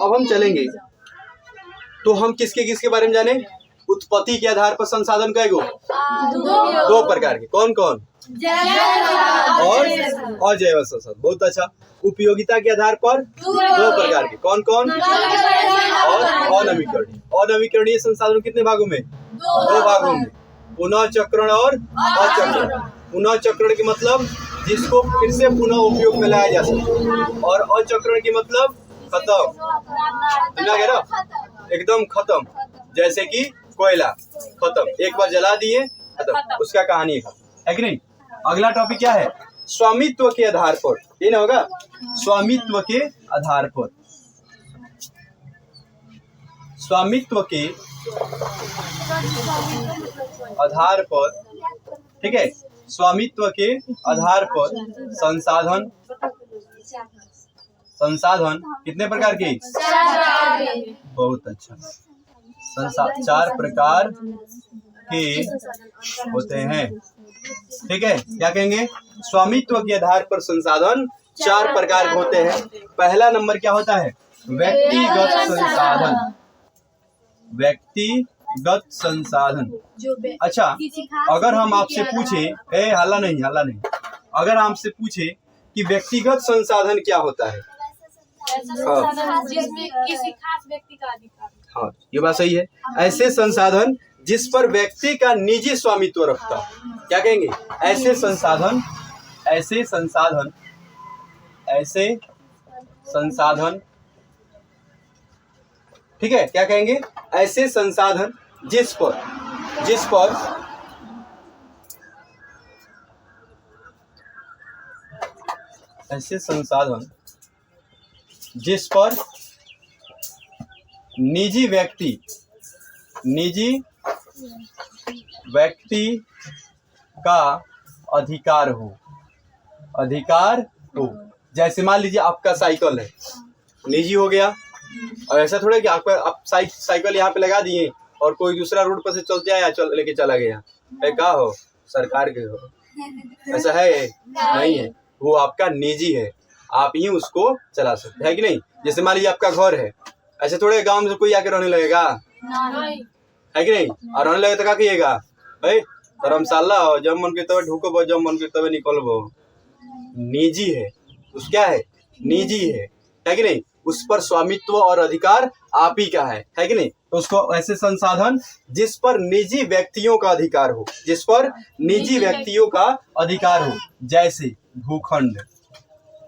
Speaker 1: अब हम चलेंगे तो हम किसके किसके बारे में जाने? उत्पत्ति के आधार पर संसाधन कई गो? दो प्रकार के। कौन कौन? और अजैव संसाधन। बहुत अच्छा। उपयोगिता के आधार पर दो प्रकार के। कौन कौन? और अनवीकरणीय। अनवीकरणीय संसाधन कितने भागों में? दो भागों में, पुनः चक्रण और अचक्रण। पुनः चक्रण के मतलब जिसको फिर से पुनः उपयोग में लाया जा सके, और अचक्रण के मतलब खत्म, समझा गया ना? एकदम खत्म, जैसे कि कोयला खत्म, एक बार जला दिए खत्म, उसका कहानी है कि नहीं? अगला टॉपिक क्या है? स्वामित्व के आधार पर। ये ना होगा? स्वामित्व के आधार पर, स्वामित्व के आधार पर, ठीक है? स्वामित्व के आधार पर संसाधन, संसाधन कितने प्रकार के? बहुत अच्छा। चार प्रकार के होते हैं, ठीक है? क्या कहेंगे? स्वामित्व के आधार पर संसाधन चार प्रकार के होते हैं। पहला नंबर क्या होता है? व्यक्तिगत संसाधन। व्यक्तिगत संसाधन। अच्छा, अगर हम आपसे पूछे, हल्ला नहीं, अगर हमसे पूछे कि व्यक्तिगत संसाधन क्या होता है,
Speaker 2: ऐसा संसाधन जिसमें किसी खास व्यक्ति का अधिकार हो।
Speaker 1: हाँ ये बात सही है। ऐसे संसाधन जिस पर व्यक्ति का निजी स्वामित्व रखता हो, क्या कहेंगे? ऐसे संसाधन, ऐसे संसाधन, ऐसे संसाधन, ठीक है, क्या कहेंगे? ऐसे संसाधन जिस पर ऐसे संसाधन जिस पर निजी व्यक्ति का अधिकार हो। जैसे मान लीजिए आपका साइकिल है, निजी हो गया। और ऐसा थोड़ा कि आप साइकिल यहाँ पे लगा दिए और कोई दूसरा रोड पर से चलते आया, लेके चला गया, क्या हो? सरकार के हो? ऐसा है? नहीं है, वो आपका निजी है, आप ही उसको चला सकते हैं कि नहीं। जैसे मान लीजिए आपका घर है, ऐसे थोड़े गांव में से कोई आके रहने लगेगा, है कि नहीं? और रहने लगे तो क्या कहिएगा? भाई धर्मशाला हो, जब मन के तब ढुको, जब मन के तब निकलबो। निजी है, उस क्या है? निजी है कि नहीं? उस पर स्वामित्व और अधिकार आप ही का है कि नहीं? तो उसको ऐसे संसाधन जिस पर निजी व्यक्तियों का अधिकार हो, जिस पर निजी व्यक्तियों का अधिकार हो, जैसे भूखंड।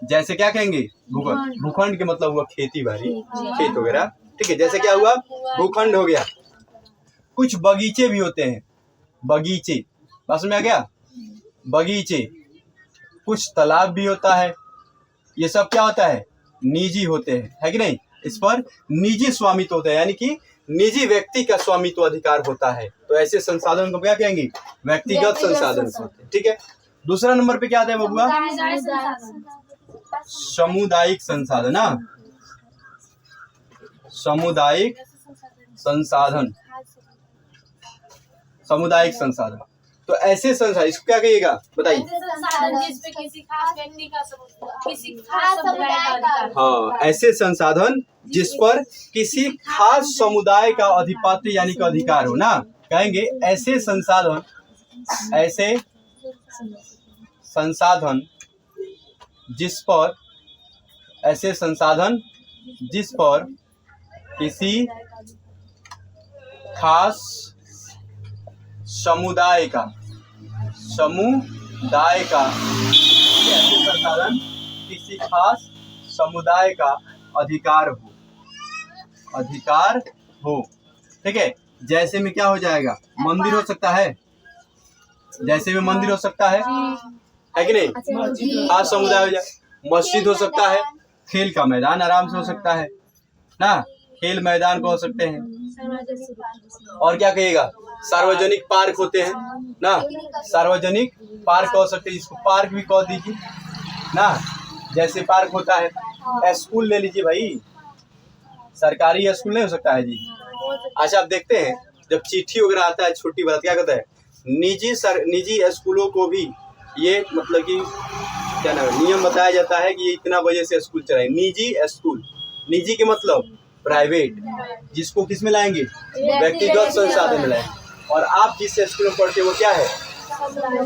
Speaker 1: जैसे क्या कहेंगे? भूखंड। भूखंड के मतलब हुआ खेती बाड़ी, खेत वगैरह, ठीक है। जैसे क्या हुआ? भूखंड हो गया। कुछ बगीचे भी होते हैं, बगीचे, बस में आ गया? बगीचे। कुछ तालाब भी होता है, ये सब क्या होता है? निजी होते हैं, है कि नहीं? इस पर निजी स्वामित्व होता है, यानी कि निजी व्यक्ति का स्वामित्व अधिकार होता है। तो ऐसे संसाधन को क्या कहेंगे? व्यक्तिगत संसाधन होते हैं, ठीक है। दूसरा नंबर पे क्या आता है बबुआ? सामुदायिक संसाधन। ना, सामुदायिक संसाधन, सामुदायिक संसाधन। तो ऐसे संसाधन, इसको क्या कहिएगा? बताइए।
Speaker 2: जिसपे किसी खास व्यक्ति का किसी खास समुदाय का अधिकार।
Speaker 1: हाँ, ऐसे संसाधन जिस पर किसी खास समुदाय का अधिपत्य यानी कि अधिकार हो। ना, कहेंगे ऐसे संसाधन, ऐसे संसाधन जिस पर, ऐसे संसाधन जिस पर किसी खास समुदाय का ऐसे संसाधन किसी खास समुदाय का अधिकार हो, ठीक है। जैसे में क्या हो जाएगा? मंदिर हो सकता है, जैसे में मंदिर हो सकता है कि नहीं? खास समुदाय हो जाए। मस्जिद हो सकता है, खेल का मैदान आराम से हो सकता है ना, खेल मैदान को हो सकते हैं। और क्या कहिएगा? सार्वजनिक पार्क होते हैं ना, सार्वजनिक पार्क हो सकते हैं, इसको पार्क भी कह दीजिए ना। जैसे पार्क होता है, स्कूल ले लीजिए भाई, सरकारी स्कूल नहीं हो सकता है जी। अच्छा, आप देखते हैं जब चिट्ठी वगैरह आता है, छोटी बात क्या कहता है? निजी स्कूलों को भी ये मतलब कि क्या नाम है, नियम बताया जाता है कि ये इतना बजे से स्कूल चलाए। निजी स्कूल, निजी के मतलब प्राइवेट, जिसको किस में लाएंगे? व्यक्तिगत संसाधन में लाएंगे। और आप जिस स्कूल में पढ़ते हो वो क्या है?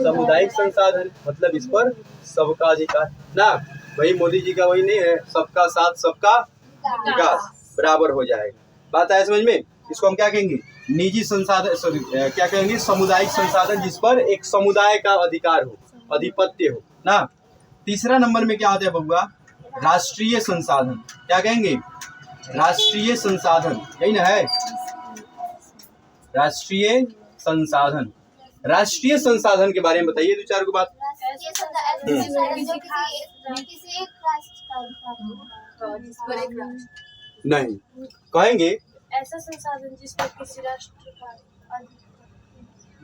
Speaker 1: सामुदायिक संसाधन, मतलब इस पर सबका अधिकार ना। वही मोदी जी का वही नहीं है, सबका साथ सबका विकास, बराबर हो जाएगा। बात आया समझ में? इसको हम क्या कहेंगे? निजी संसाधन, सॉरी क्या कहेंगे? सामुदायिक संसाधन जिस पर एक समुदाय का अधिकार हो, अधिपत्य हो ना। तीसरा नंबर में क्या आता है बबुआ? राष्ट्रीय संसाधन। क्या कहेंगे? राष्ट्रीय संसाधन, यही ना है? राष्ट्रीय संसाधन। राष्ट्रीय संसाधन के बारे में बताइए दो चार को बात। नहीं, कहेंगे
Speaker 2: ऐसा संसाधन जिस पर किसी राष्ट्र का।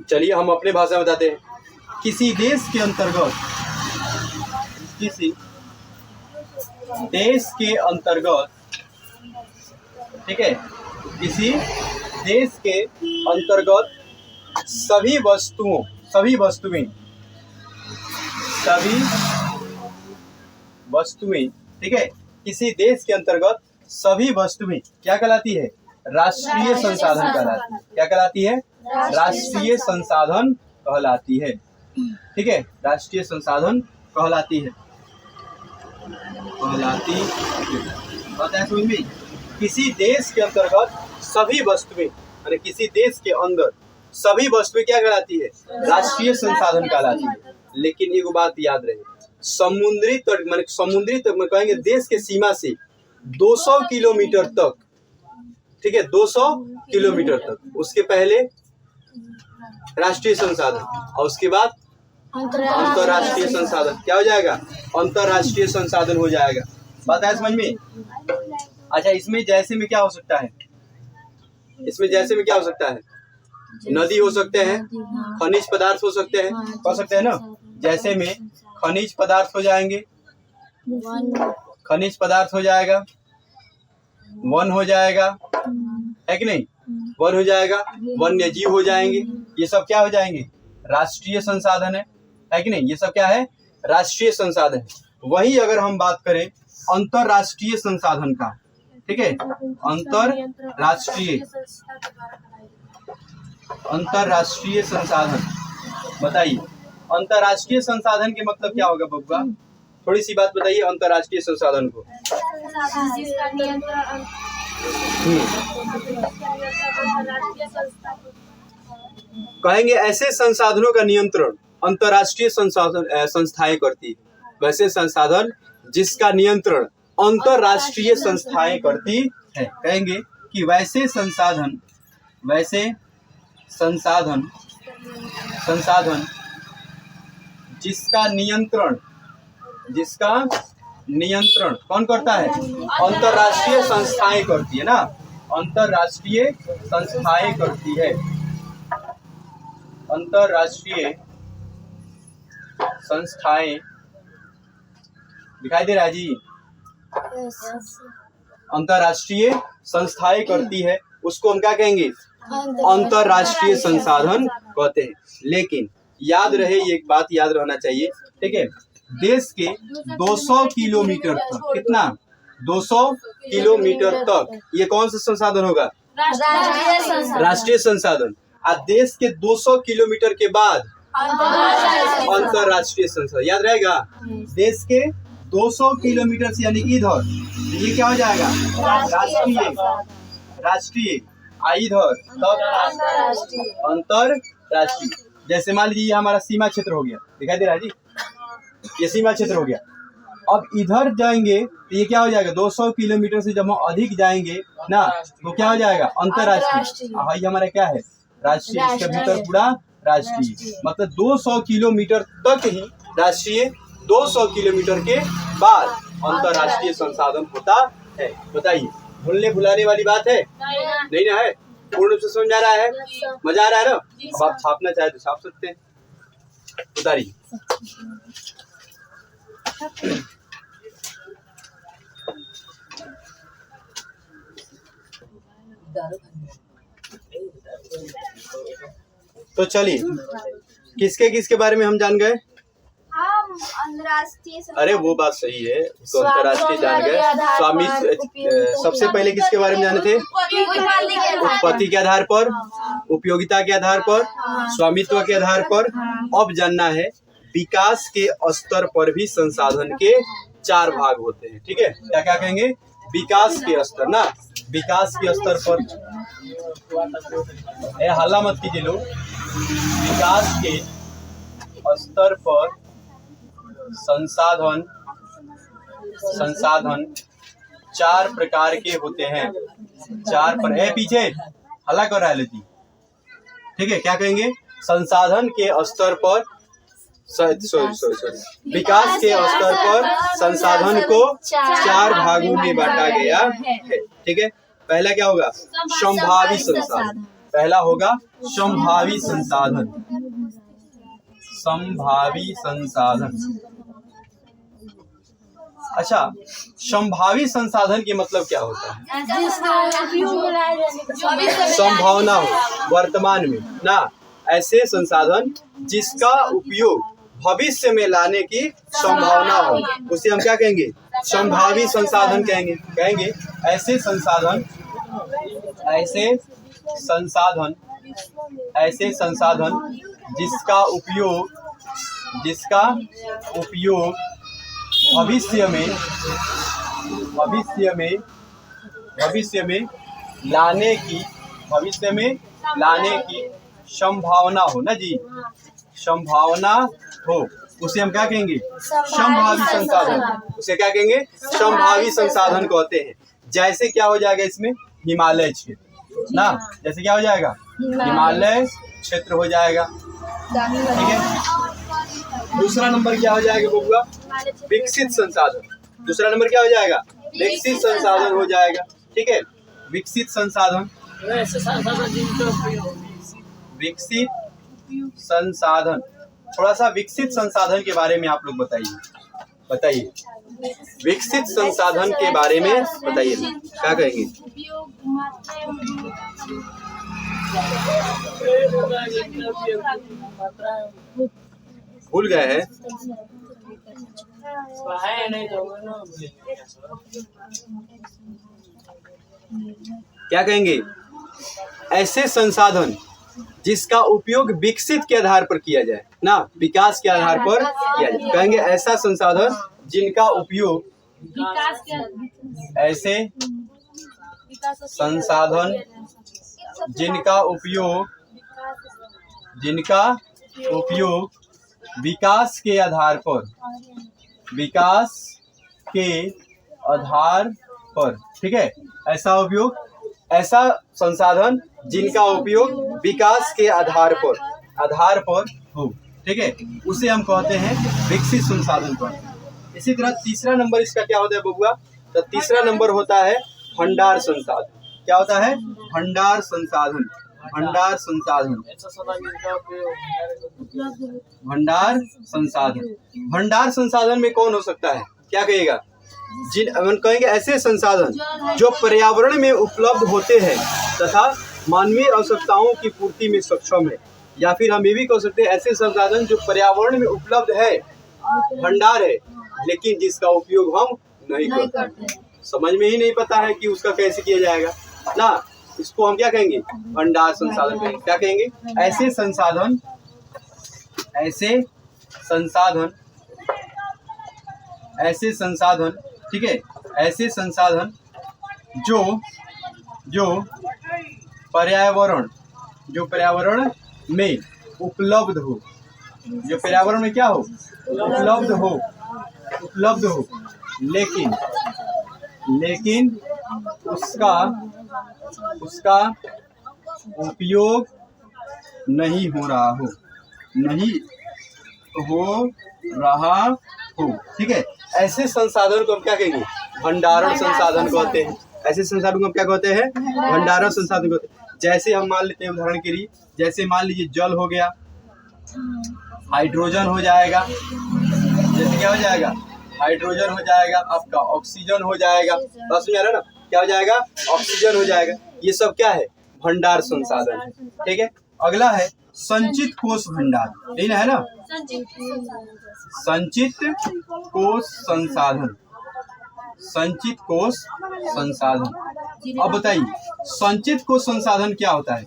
Speaker 1: चलिए हम अपने भाषा में बताते हैं। किसी देश के अंतर्गत, किसी देश के अंतर्गत, ठीक है, किसी देश के अंतर्गत सभी वस्तुएं, ठीक है, किसी देश के अंतर्गत सभी वस्तुएं क्या कहलाती है? राष्ट्रीय संसाधन कहलाती है। क्या कहलाती है? राष्ट्रीय संसाधन कहलाती है, ठीक है, राष्ट्रीय संसाधन कहलाती है, कहलाती है। बात है समझ में? किसी देश के अंतर्गत सभी वस्तुएं, यानी किसी देश के अंदर सभी वस्तुएं क्या कहलाती है? राष्ट्रीय संसाधन कहलाती है। लेकिन एक बात याद रहे, समुद्री तट माने समुद्री तट में कहेंगे देश के सीमा से 200 किलोमीटर तक, ठीक है, 200 किलोमीटर तक, उसके पहले राष्ट्रीय संसाधन और उसके बाद अंतर्राष्ट्रीय संसाधन। क्या हो जाएगा? अंतर्राष्ट्रीय संसाधन हो जाएगा। बात है समझ में? अच्छा, इसमें जैसे में क्या हो सकता है? इसमें जैसे में क्या हो सकता है? नदी हो सकते हैं, खनिज पदार्थ हो सकते हैं, कह सकते हैं ना। जैसे में खनिज पदार्थ हो जाएंगे, खनिज पदार्थ हो जाएगा, वन हो जाएगा, है कि नहीं? वन हो जाएगा, वन्य जीव हो जाएंगे। ये सब क्या हो जाएंगे? राष्ट्रीय संसाधन है कि नहीं? ये सब क्या है? राष्ट्रीय संसाधन है। वही अगर हम बात करें अंतरराष्ट्रीय संसाधन का, ठीक है, अंतरराष्ट्रीय संसाधन, बताइए अंतरराष्ट्रीय संसाधन के मतलब क्या होगा बब्बा? थोड़ी सी बात बताइए अंतरराष्ट्रीय संसाधन को। कहेंगे ऐसे संसाधनों का नियंत्रण अंतरराष्ट्रीय संस्थाएं करती है। वैसे संसाधन जिसका नियंत्रण अंतरराष्ट्रीय संस्थाएं करती है। कहेंगे कि वैसे संसाधन जिसका नियंत्रण कौन करता है? अंतरराष्ट्रीय संस्थाएं करती है ना, अंतरराष्ट्रीय संस्थाएं करती है। अंतरराष्ट्रीय संस्थाएं दिखाई दे रहा है जी? अंतरराष्ट्रीय संस्थाएं करती है, उसको हम क्या कहेंगे? अंतरराष्ट्रीय संसाधन कहते हैं। लेकिन याद रहे, एक बात याद रहना चाहिए, ठीक है, देश के 200 किलोमीटर तक, कितना? 200 किलोमीटर तक ये कौन सा संसाधन होगा? राष्ट्रीय संसाधन। और देश के 200 किलोमीटर के बाद अंतरराष्ट्रीय संसाधन। याद रहेगा? देश के 200 किलोमीटर से यानी इधर ये क्या हो जाएगा? राष्ट्रीय इधर तब अंतरराष्ट्रीय। जैसे मान लीजिए हमारा सीमा क्षेत्र हो गया, दिखाई दे रहा है जी? ये सीमा क्षेत्र हो गया। अब इधर जाएंगे तो ये क्या हो जाएगा? 200 किलोमीटर से जब हम अधिक जाएंगे ना तो क्या हो जाएगा? अंतरराष्ट्रीय। ये हमारा क्या है? राष्ट्रीय। इसके भीतर पूरा राष्ट्रीय, मतलब 200 किलोमीटर तक ही राष्ट्रीय, 200 किलोमीटर के बाद अंतरराष्ट्रीय संसाधन होता है। बताइए, भूलने भुलाने वाली बात है? नहीं ना है? पूर्ण रूप से समझ आ रहा है? मजा आ रहा है ना? अब आप छापना चाहे तो छाप सकते हैं। उतारिए। तो चलिए, किसके किसके बारे में हम जान गए? अरे वो बात सही है, तो अंतरराष्ट्रीय जान गए। स्वामित्व सबसे पहले किसके बारे में जाने थे? उत्पत्ति के आधार पर, उपयोगिता के आधार पर, स्वामित्व के आधार पर। अब जानना है विकास के स्तर पर भी संसाधन के 4 भाग होते हैं। ठीक है, क्या क्या कहेंगे? विकास के स्तर ना, विकास के स्तर पर हल्ला मत कीजिए लोग। विकास के स्तर पर संसाधन 4 प्रकार के होते हैं। 4 पर पीछे हल्ला कर रहा है लेती। ठीक है, क्या कहेंगे? संसाधन के स्तर पर विकास के स्तर पर संसाधन को 4 भागों में बांटा गया है। ठीक है, पहला क्या होगा? संभावी संसाधन। पहला होगा संभावी संसाधन। संभावी संसाधन। अच्छा, संभावी संसाधन के मतलब क्या होता है? संभावना हो वर्तमान में ना, ऐसे संसाधन जिसका उपयोग भविष्य में लाने की संभावना हो, उसे हम क्या कहेंगे? संभावी संसाधन कहेंगे। कहेंगे ऐसे संसाधन जिसका उपयोग भविष्य में लाने की संभावना हो ना जी, संभावना हो, उसे हम क्या कहेंगे? संभावी संसाधन। उसे क्या कहेंगे? संभावी संसाधन कहते हैं। जैसे क्या हो जाएगा इसमें? हिमालय क्षेत्र ना, जैसे क्या हो जाएगा? हिमालय क्षेत्र हो जाएगा। ठीक है। दूसरा नंबर क्या हो जाएगा बबुआ? विकसित संसाधन। दूसरा नंबर क्या हो जाएगा? विकसित संसाधन हो जाएगा। ठीक है। विकसित संसाधन, विकसित संसाधन। थोड़ा सा विकसित संसाधन के बारे में आप लोग बताइए। विकसित संसाधन के बारे में बताइए, क्या कहेंगे? भूल गए हैं? क्या कहेंगे? ऐसे संसाधन जिसका उपयोग विकसित के आधार पर किया जाए ना, विकास के आधार पर किया जाए। कहेंगे ऐसा संसाधन जिनका उपयोग, ऐसे संसाधन जिनका उपयोग विकास के आधार पर, ठीक है। ऐसा संसाधन जिनका उपयोग विकास के आधार पर हो, ठीक है, उसे हम कहते हैं विकसित संसाधन पर। इसी तरह तीसरा नंबर इसका क्या होता है बबुआ? तो तीसरा नंबर होता है भंडार संसाधन। क्या होता है? भंडार संसाधन। भंडार संसाधन में कौन हो सकता है? क्या कहेगा? कहेंगे ऐसे संसाधन जो पर्यावरण में उपलब्ध होते हैं तथा मानवीय आवश्यकताओं की पूर्ति में सक्षम है। या फिर हम ये भी कह सकते हैं ऐसे संसाधन जो पर्यावरण में उपलब्ध है, भंडार है, लेकिन जिसका उपयोग हम नहीं करते, समझ में ही नहीं पता है कि उसका कैसे किया जाएगा ना, इसको हम क्या कहेंगे? भंडार संसाधन कहेंगे। क्या कहेंगे? ऐसे संसाधन, ठीक है, ऐसे संसाधन जो पर्यावरण में उपलब्ध हो, जो पर्यावरण में क्या हो? उपलब्ध हो, लेकिन उसका उपयोग नहीं हो रहा हो, ठीक है। ऐसे संसाधन को हम क्या कहेंगे? भंडारण संसाधन कहते हैं। ऐसे संसाधन को हम क्या कहते हैं? भंडारण संसाधन कहते हैं। जैसे हम मान लेते हैं उदाहरण के लिए, जैसे मान लीजिए जल हो गया, हाइड्रोजन हो जाएगा, जैसे क्या हो जाएगा? हाइड्रोजन हो जाएगा, आपका ऑक्सीजन हो जाएगा, बस समझ आ रहा है ना? क्या हो जाएगा? ऑक्सीजन हो जाएगा। ये सब क्या है? भंडार संसाधन, ठीक है। अगला है संचित कोष भंडार, यही ना है ना? संचित कोष संसाधन। अब बताइए संचित कोष संसाधन क्या होता है?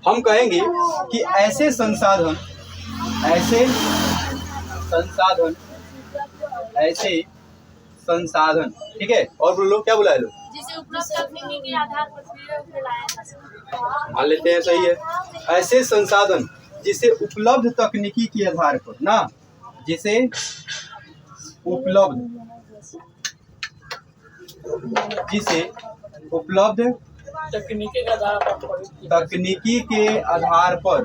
Speaker 1: हम कहेंगे कि ऐसे संसाधन, ठीक है। और बोलो, क्या बुलाए लो?
Speaker 2: जिसे उपलब्ध तकनीकी के आधार पर प्रयोग में लाया जा सकता है।
Speaker 1: मान लेते हैं, सही है। ऐसे संसाधन जिसे उपलब्ध तकनीकी के आधार पर ना, जिसे उपलब्ध तकनीकी के आधार पर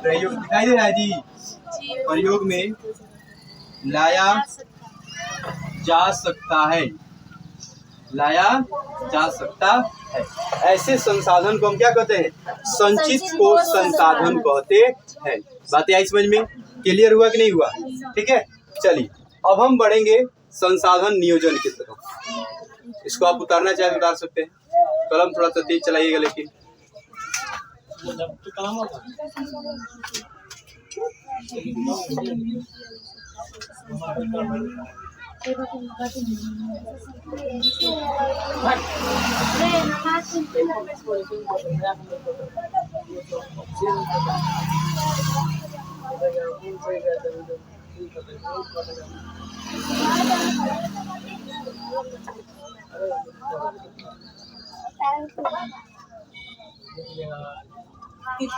Speaker 1: प्रयोग दिखाई दे रहा है जी, प्रयोग में लाया जा सकता है। ऐसे संसाधन को हम क्या कहते हैं? संचित कोष संसाधन कहते हैं। बातें आई समझ में? क्लियर हुआ कि नहीं हुआ? ठीक है। चलिए अब हम बढ़ेंगे संसाधन नियोजन की तरफ। इसको आप उतारना चाहे उतार सकते हैं, कलम थोड़ा सा तेज चलाइएगा। लेकिन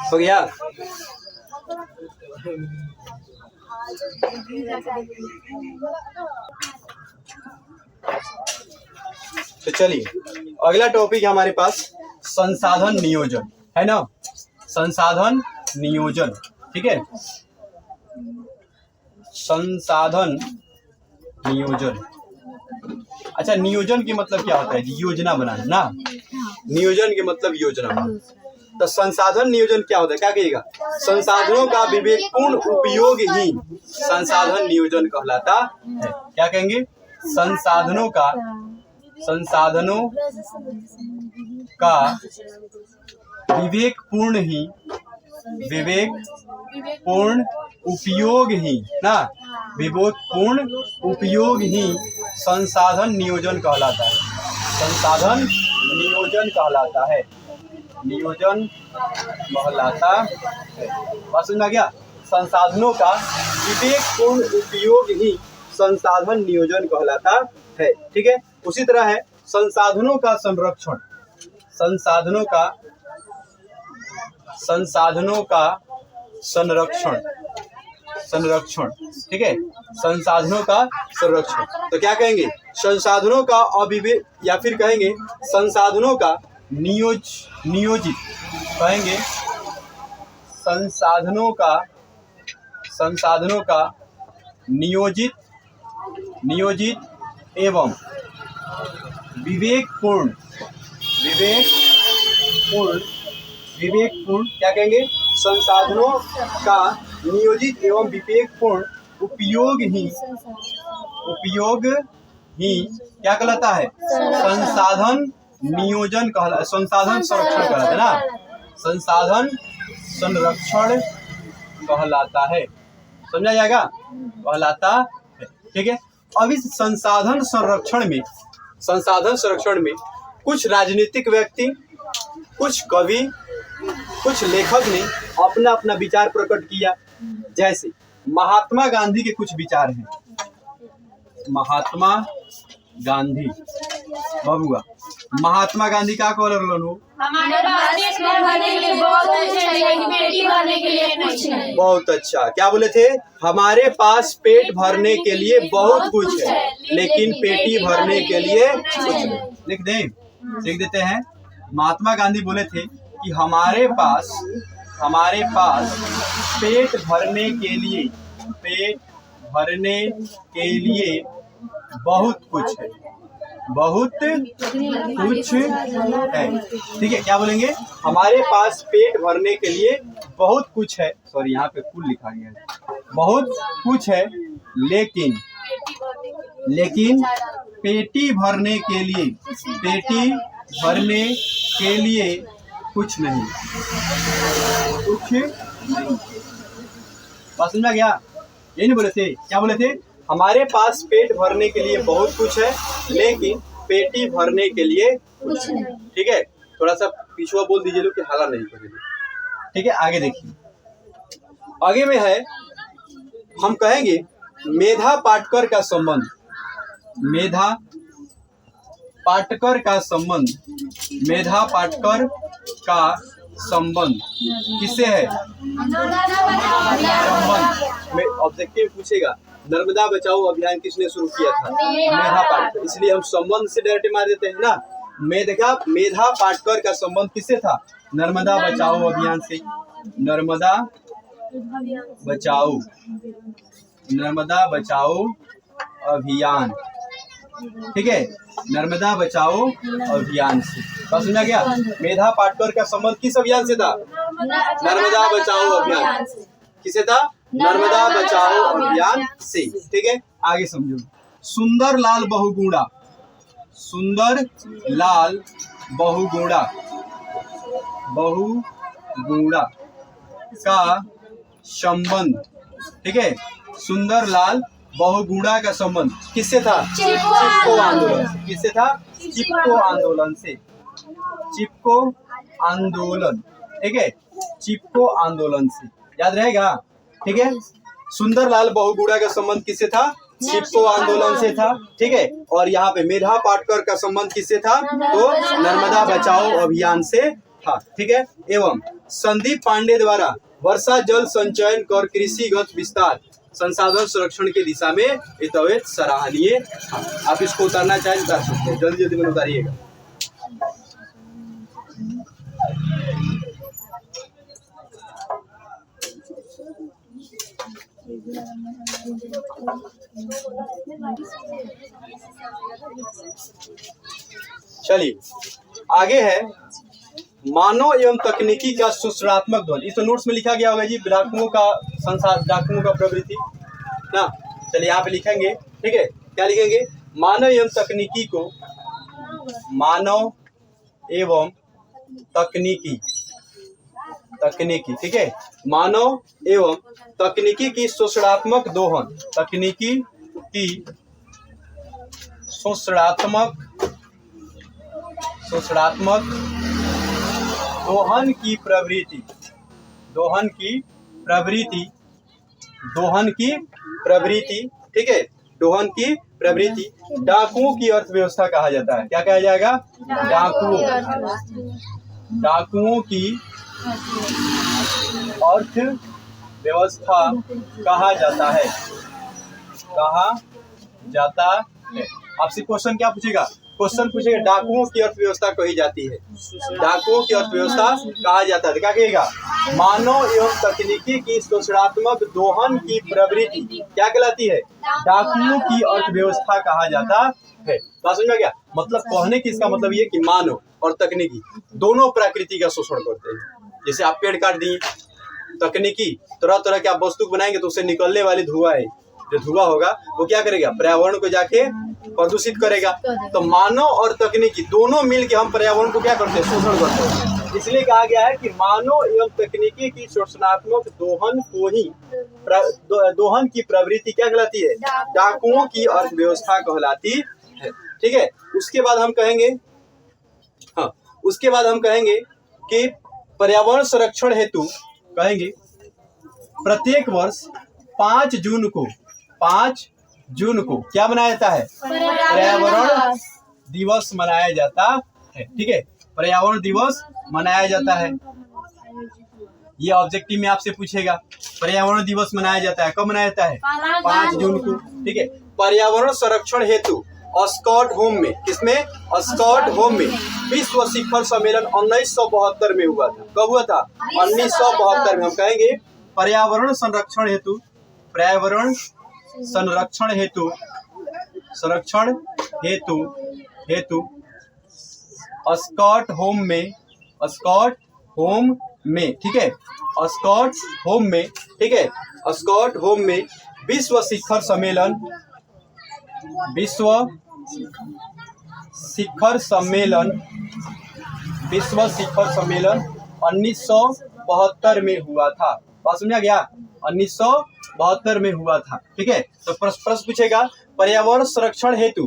Speaker 1: हो गया। तो चलिए अगला टॉपिक है हमारे पास संसाधन नियोजन, है ना। संसाधन नियोजन, ठीक है। संसाधन नियोजन, अच्छा नियोजन की मतलब क्या होता है? योजना बनाना ना। नियोजन के मतलब योजना बनाना। तो संसाधन नियोजन क्या होता है? क्या कहिएगा? संसाधनों का विवेकपूर्ण उपयोग ही संसाधन नियोजन कहलाता है। क्या कहेंगे? संसाधनों का विवेकपूर्ण उपयोग ही ना, विवेकपूर्ण उपयोग ही संसाधन नियोजन कहलाता है। संसाधन नियोजन कहलाता है। नियोजन कहलाता है। बात समझ में आ गया? संसाधनों का विवेकपूर्ण उपयोग ही संसाधन नियोजन कहलाता है, ठीक है। उसी तरह है संसाधनों का संरक्षण। संसाधनों का संरक्षण, ठीक है। संसाधनों का संरक्षण तो क्या कहेंगे? संसाधनों का अविवेक, या फिर कहेंगे संसाधनों का नियोजित कहेंगे। संसाधनों का नियोजित एवं विवेकपूर्ण क्या कहेंगे? संसाधनों का नियोजित एवं विवेकपूर्ण उपयोग ही क्या कहलाता है? संसाधन नियोजन कहलाता, संसाधन संरक्षण कहलाता है ना। संसाधन संरक्षण कहलाता है, समझा जाएगा? कहलाता है, ठीक है। अब इस संसाधन संरक्षण में कुछ राजनीतिक व्यक्ति, कुछ कवि, कुछ लेखक ने अपना अपना विचार प्रकट किया। जैसे महात्मा गांधी के कुछ विचार हैं। महात्मा गांधी बबुआ, महात्मा गांधी का कॉलर लो,
Speaker 2: हमारे पास पेट भरने के लिए बहुत कुछ है, लेकिन पेट भरने के लिए कुछ नहीं।
Speaker 1: बहुत अच्छा, क्या बोले थे? हमारे पास पेट भरने के लिए बहुत कुछ है, लेकिन पेटी भरने के लिए कुछ नहीं। लिख देते हैं। महात्मा गांधी बोले थे कि हमारे पास पेट भरने के लिए बहुत कुछ है, ठीक है। क्या बोलेंगे? हमारे पास पेट भरने के लिए बहुत कुछ है। सॉरी, यहाँ पे कुल लिखा गया है। बहुत कुछ है, लेकिन पेटी भरने के लिए कुछ नहीं। बात समझ में गया? ये नहीं बोले थे? क्या बोले थे? हमारे पास पेट भरने के लिए बहुत कुछ है, लेकिन पेटी भरने के लिए कुछ नहीं, ठीक है। थोड़ा सा पिछुआ बोल दीजिए लोग कि हाला नहीं करेंगे, ठीक है। आगे देखिए, आगे में है, हम कहेंगे मेधा पाटकर का संबंध। मेधा पाटकर का संबंध किससे है? संबंध में ऑब्जेक्टिव पूछेगा, नर्मदा बचाओ अभियान किसने शुरू किया था? मेधा पाटकर। इसलिए हम संबंध से डायरेक्ट मार देते हैं ना। मेधा पाटकर का संबंध किससे था? नर्मदा बचाओ अभियान से। नर्मदा बचाओ अभियान, ठीक है। नर्मदा बचाओ अभियान से। बस सुना गया? मेधा पाटकर का संबंध किस अभियान से था? नर्मदा बचाओ अभियान। किसे था? नर्मदा बचाओ अभियान से, ठीक है। आगे समझो। सुंदर लाल बहुगुणा का संबंध, ठीक है। सुंदरलाल बहुगुणा का संबंध किससे था? चिपको आंदोलन से। किससे था? चिपको आंदोलन से। चिपको आंदोलन, ठीक है, चिपको आंदोलन से, याद रहेगा, ठीक है। सुंदरलाल बहुगुणा का संबंध किससे था? चिपको आंदोलन से था, ठीक है। और यहाँ पे मेधा पाटकर का संबंध किससे था? तो नर्मदा बचाओ अभियान से था, ठीक है। एवं संदीप पांडे द्वारा वर्षा जल संचयन और कृषिगत विस्तार संसाधन संरक्षण की दिशा में ये तो सराहनीय था। आप इसको उतारना चाहें उतार सकते हैं, जल्दी जल्दी में उतारिएगा। चलिए आगे है मानव एवं तकनीकी का सूचनात्मक ध्वनि। इस नोट्स में लिखा गया होगा जी डाकुओं का प्रवृत्ति ना। चलिए यहाँ पे लिखेंगे, ठीक है। क्या लिखेंगे? मानव एवं तकनीकी को, मानव एवं तकनीकी, ठीक है, मानव एवं तकनीकी की शोषणात्मक दोहन, तकनीकी की शोषणात्मक दोहन की प्रवृत्ति, ठीक है, दोहन की प्रवृत्ति डाकुओं की अर्थव्यवस्था कहा जाता है। क्या कहा जाएगा? डाकुओं की अर्थव्यवस्था कहा जाता है, आपसे क्वेश्चन क्या पूछेगा? क्वेश्चन पूछेगा डाकुओं की अर्थव्यवस्था कही जाती है, डाकुओं की अर्थव्यवस्था कहा जाता है। क्या कहेगा? मानव एवं तकनीकी की शोषणात्मक दोहन की प्रवृत्ति क्या कहलाती है? डाकुओं की अर्थव्यवस्था कहा जाता है। बात समझ में गया? मतलब कहने की इसका मतलब ये कि मानव और तकनीकी दोनों प्रकृति का शोषण करते हैं। जैसे आप पेड़ काट दिए, तकनीकी तरह तरह के आप वस्तु बनाएंगे तो उससे निकलने वाली धुआं है, जो धुआं होगा वो क्या करेगा? पर्यावरण को जाके प्रदूषित करेगा। तो मानव और तकनीकी दोनों मिलकर हम पर्यावरण को क्या करते हैं? शोषण करते हैं। इसलिए कहा गया है कि मानव एवं तकनीकी की शोषणात्मक दोहन को ही दोहन की प्रवृत्ति क्या कहलाती है? डाकुओं की अर्थव्यवस्था कहलाती है, ठीक है। उसके बाद हम कहेंगे कि पर्यावरण संरक्षण हेतु कहेंगे प्रत्येक वर्ष 5 जून को क्या मनाया जाता है? पर्यावरण दिवस मनाया जाता है, ठीक है। पर्यावरण दिवस मनाया जाता है। ये ऑब्जेक्टिव में आपसे पूछेगा, पर्यावरण दिवस मनाया जाता है, कब मनाया जाता है? 5 जून को, ठीक है। पर्यावरण संरक्षण हेतु स्टॉकहोम में, किसमें? स्टॉकहोम में विश्व शिखर सम्मेलन 1972 में हुआ था। कब हुआ था? 1972 में। हम कहेंगे पर्यावरण संरक्षण हेतु स्टॉकहोम में, ठीक है, स्टॉकहोम में, ठीक है, स्टॉकहोम में विश्व शिखर सम्मेलन 1972 में हुआ था। बात समझा गया? 1972 में हुआ था, ठीक है। तो प्रश्न पूछेगा पर्यावरण संरक्षण हेतु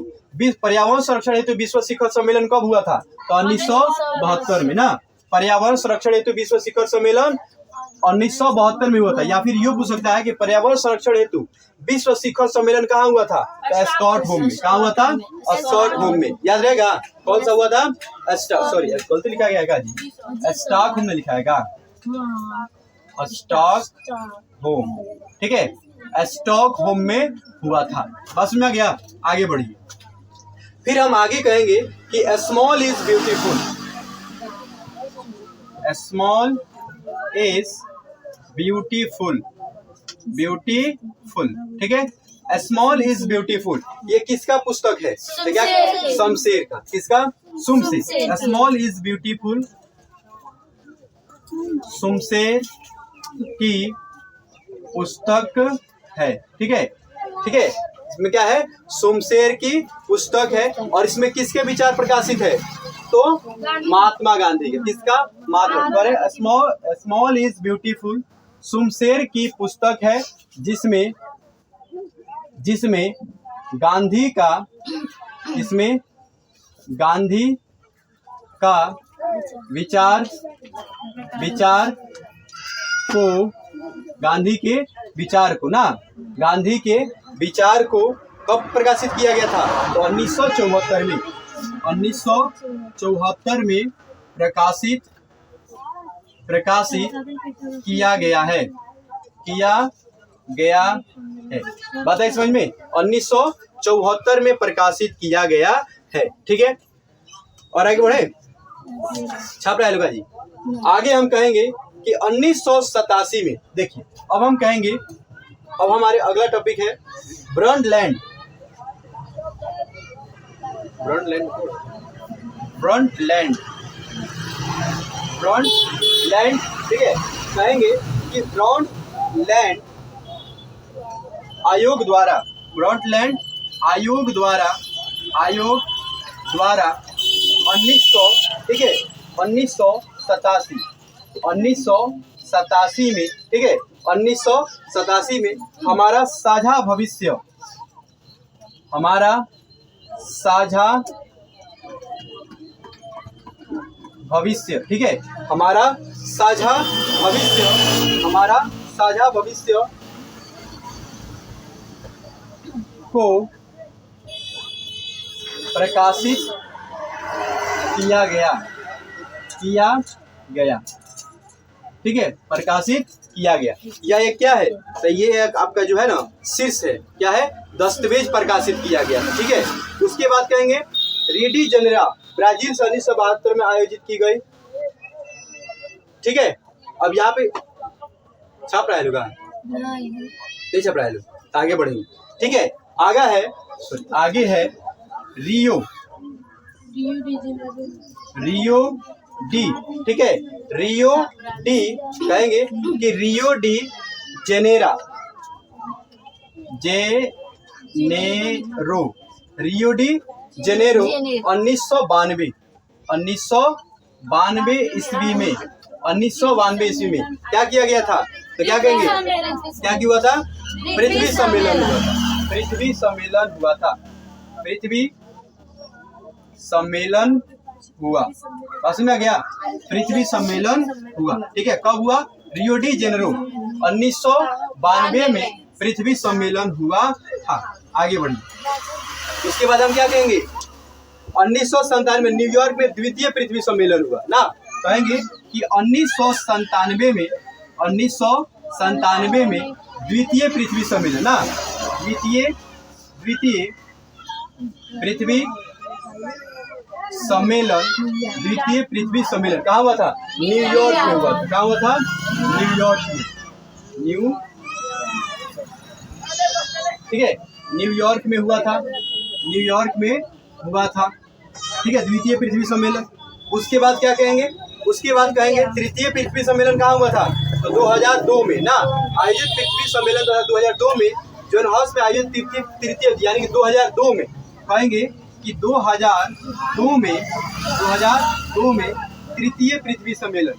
Speaker 1: विश्व शिखर सम्मेलन कब हुआ था? तो 1972 में ना। पर्यावरण संरक्षण हेतु विश्व शिखर सम्मेलन 1972 में हुआ था। या फिर ये पूछ सकता है कि पर्यावरण संरक्षण हेतु विश्व शिखर सम्मेलन कहाँ हुआ था? स्टॉकहोम में। कहाँ हुआ था? स्टॉकहोम में। याद रहेगा कौन सा हुआ था? गलती लिखा गया है जी, स्टॉकहोम में लिखा है क्या? स्टॉकहोम, ठीक है, स्टॉकहोम में हुआ था। बस में गया, आगे बढ़िए। फिर हम आगे कहेंगे कि small is beautiful, small is beautiful, ठीक है। स्मॉल इज ब्यूटीफुल ये किसका पुस्तक है? क्या? शमशेर का। किसका? Shamsher. Small is beautiful Shamsher की पुस्तक है, ठीक है, ठीक है। इसमें क्या है? शमशेर की पुस्तक है। और इसमें किसके विचार प्रकाशित है? तो महात्मा गांधी के। किसका? महात्मा। स्मॉल इज ब्यूटीफुल सुमशेर की पुस्तक है जिसमें गांधी का विचार को गांधी के विचार को कब प्रकाशित किया गया था? तो 1974 में प्रकाशित किया गया है। बात है समझ में? 1974 में प्रकाशित किया गया है। ठीक है, और आगे बढ़े, छाप रहा है लोगा जी। आगे हम कहेंगे कि 1987 में, देखिए अब हम कहेंगे, अब हमारे अगला टॉपिक है ब्रंटलैंड। ठीक है, कहेंगे कि ब्रंटलैंड आयोग द्वारा 1987 में, ठीक है, 1987 में हमारा साझा भविष्य, ठीक है, हमारा साझा भविष्य को प्रकाशित किया गया। ठीक है, प्रकाशित किया गया। यह एक क्या है? तो ये एक आपका जो है ना शीर्ष है, क्या है? दस्तावेज प्रकाशित किया गया। ठीक है, उसके बाद कहेंगे रीडी जेनेरा ब्राजील सन 1972 में आयोजित की गई। ठीक है, अब यहाँ पे छाप रहा है लोग, नहीं छाप रहा है लोग, आगे बढ़ेंगे। ठीक है, आगे है रियो डी। ठीक है, रियो डी, कहेंगे कि Rio de Janeiro, Rio de Janeiro 1992 ईस्वी में, 1992 ईस्वी में क्या किया गया था? तो क्या कहेंगे, क्या हुआ था? पृथ्वी सम्मेलन हुआ था। पृथ्वी सम्मेलन हुआ। पास में आ गया, पृथ्वी सम्मेलन हुआ। ठीक है, कब हुआ? रियो डी जेनेरो 1992 में पृथ्वी सम्मेलन हुआ था। आगे बढ़िए, उसके बाद हम क्या कहेंगे? 1997 में न्यूयॉर्क में द्वितीय पृथ्वी सम्मेलन हुआ ना। कहेंगे कि 1997 में द्वितीय पृथ्वी सम्मेलन ना, द्वितीय पृथ्वी सम्मेलन कहाँ हुआ था? न्यूयॉर्क में हुआ था। कहाँ हुआ था? ठीक है, न्यूयॉर्क में हुआ था। ठीक है, द्वितीय पृथ्वी सम्मेलन। उसके बाद क्या कहेंगे? उसके बाद कहेंगे तृतीय पृथ्वी सम्मेलन कहाँ हुआ था? तो 2002 में ना आयोजित पृथ्वी सम्मेलन था। 2002 में जॉन हॉस में आयोजित तृतीय यानी कि 2002 में, कहेंगे कि 2002 में तृतीय पृथ्वी सम्मेलन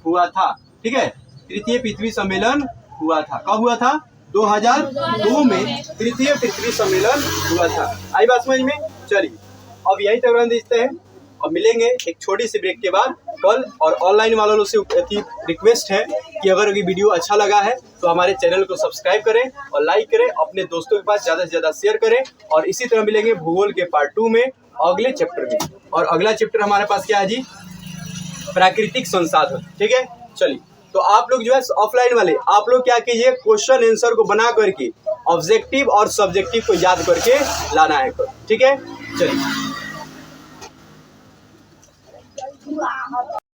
Speaker 1: हुआ था। ठीक है, तृतीय पृथ्वी सम्मेलन हुआ था। कब हुआ था? 2002 में तृतीय पृथ्वी सम्मेलन हुआ था। आई बात समझ में? चलिए अब यही तक देखते हैं, अब मिलेंगे एक छोटी सी ब्रेक के बाद कल। और ऑनलाइन वालों से रिक्वेस्ट है कि अगर ये वीडियो अच्छा लगा है तो हमारे चैनल को सब्सक्राइब करें और लाइक करें, अपने दोस्तों के पास ज़्यादा से ज़्यादा शेयर करें। और इसी तरह मिलेंगे भूगोल के पार्ट 2 में, अगले चैप्टर में। और अगला चैप्टर हमारे पास क्या है जी? प्राकृतिक संसाधन। ठीक है, चलिए तो आप लोग जो है ऑफलाइन वाले, आप लोग क्या कीजिए, क्वेश्चन आंसर को बना करके ऑब्जेक्टिव और सब्जेक्टिव को याद करके लाना है। ठीक है, चलिए।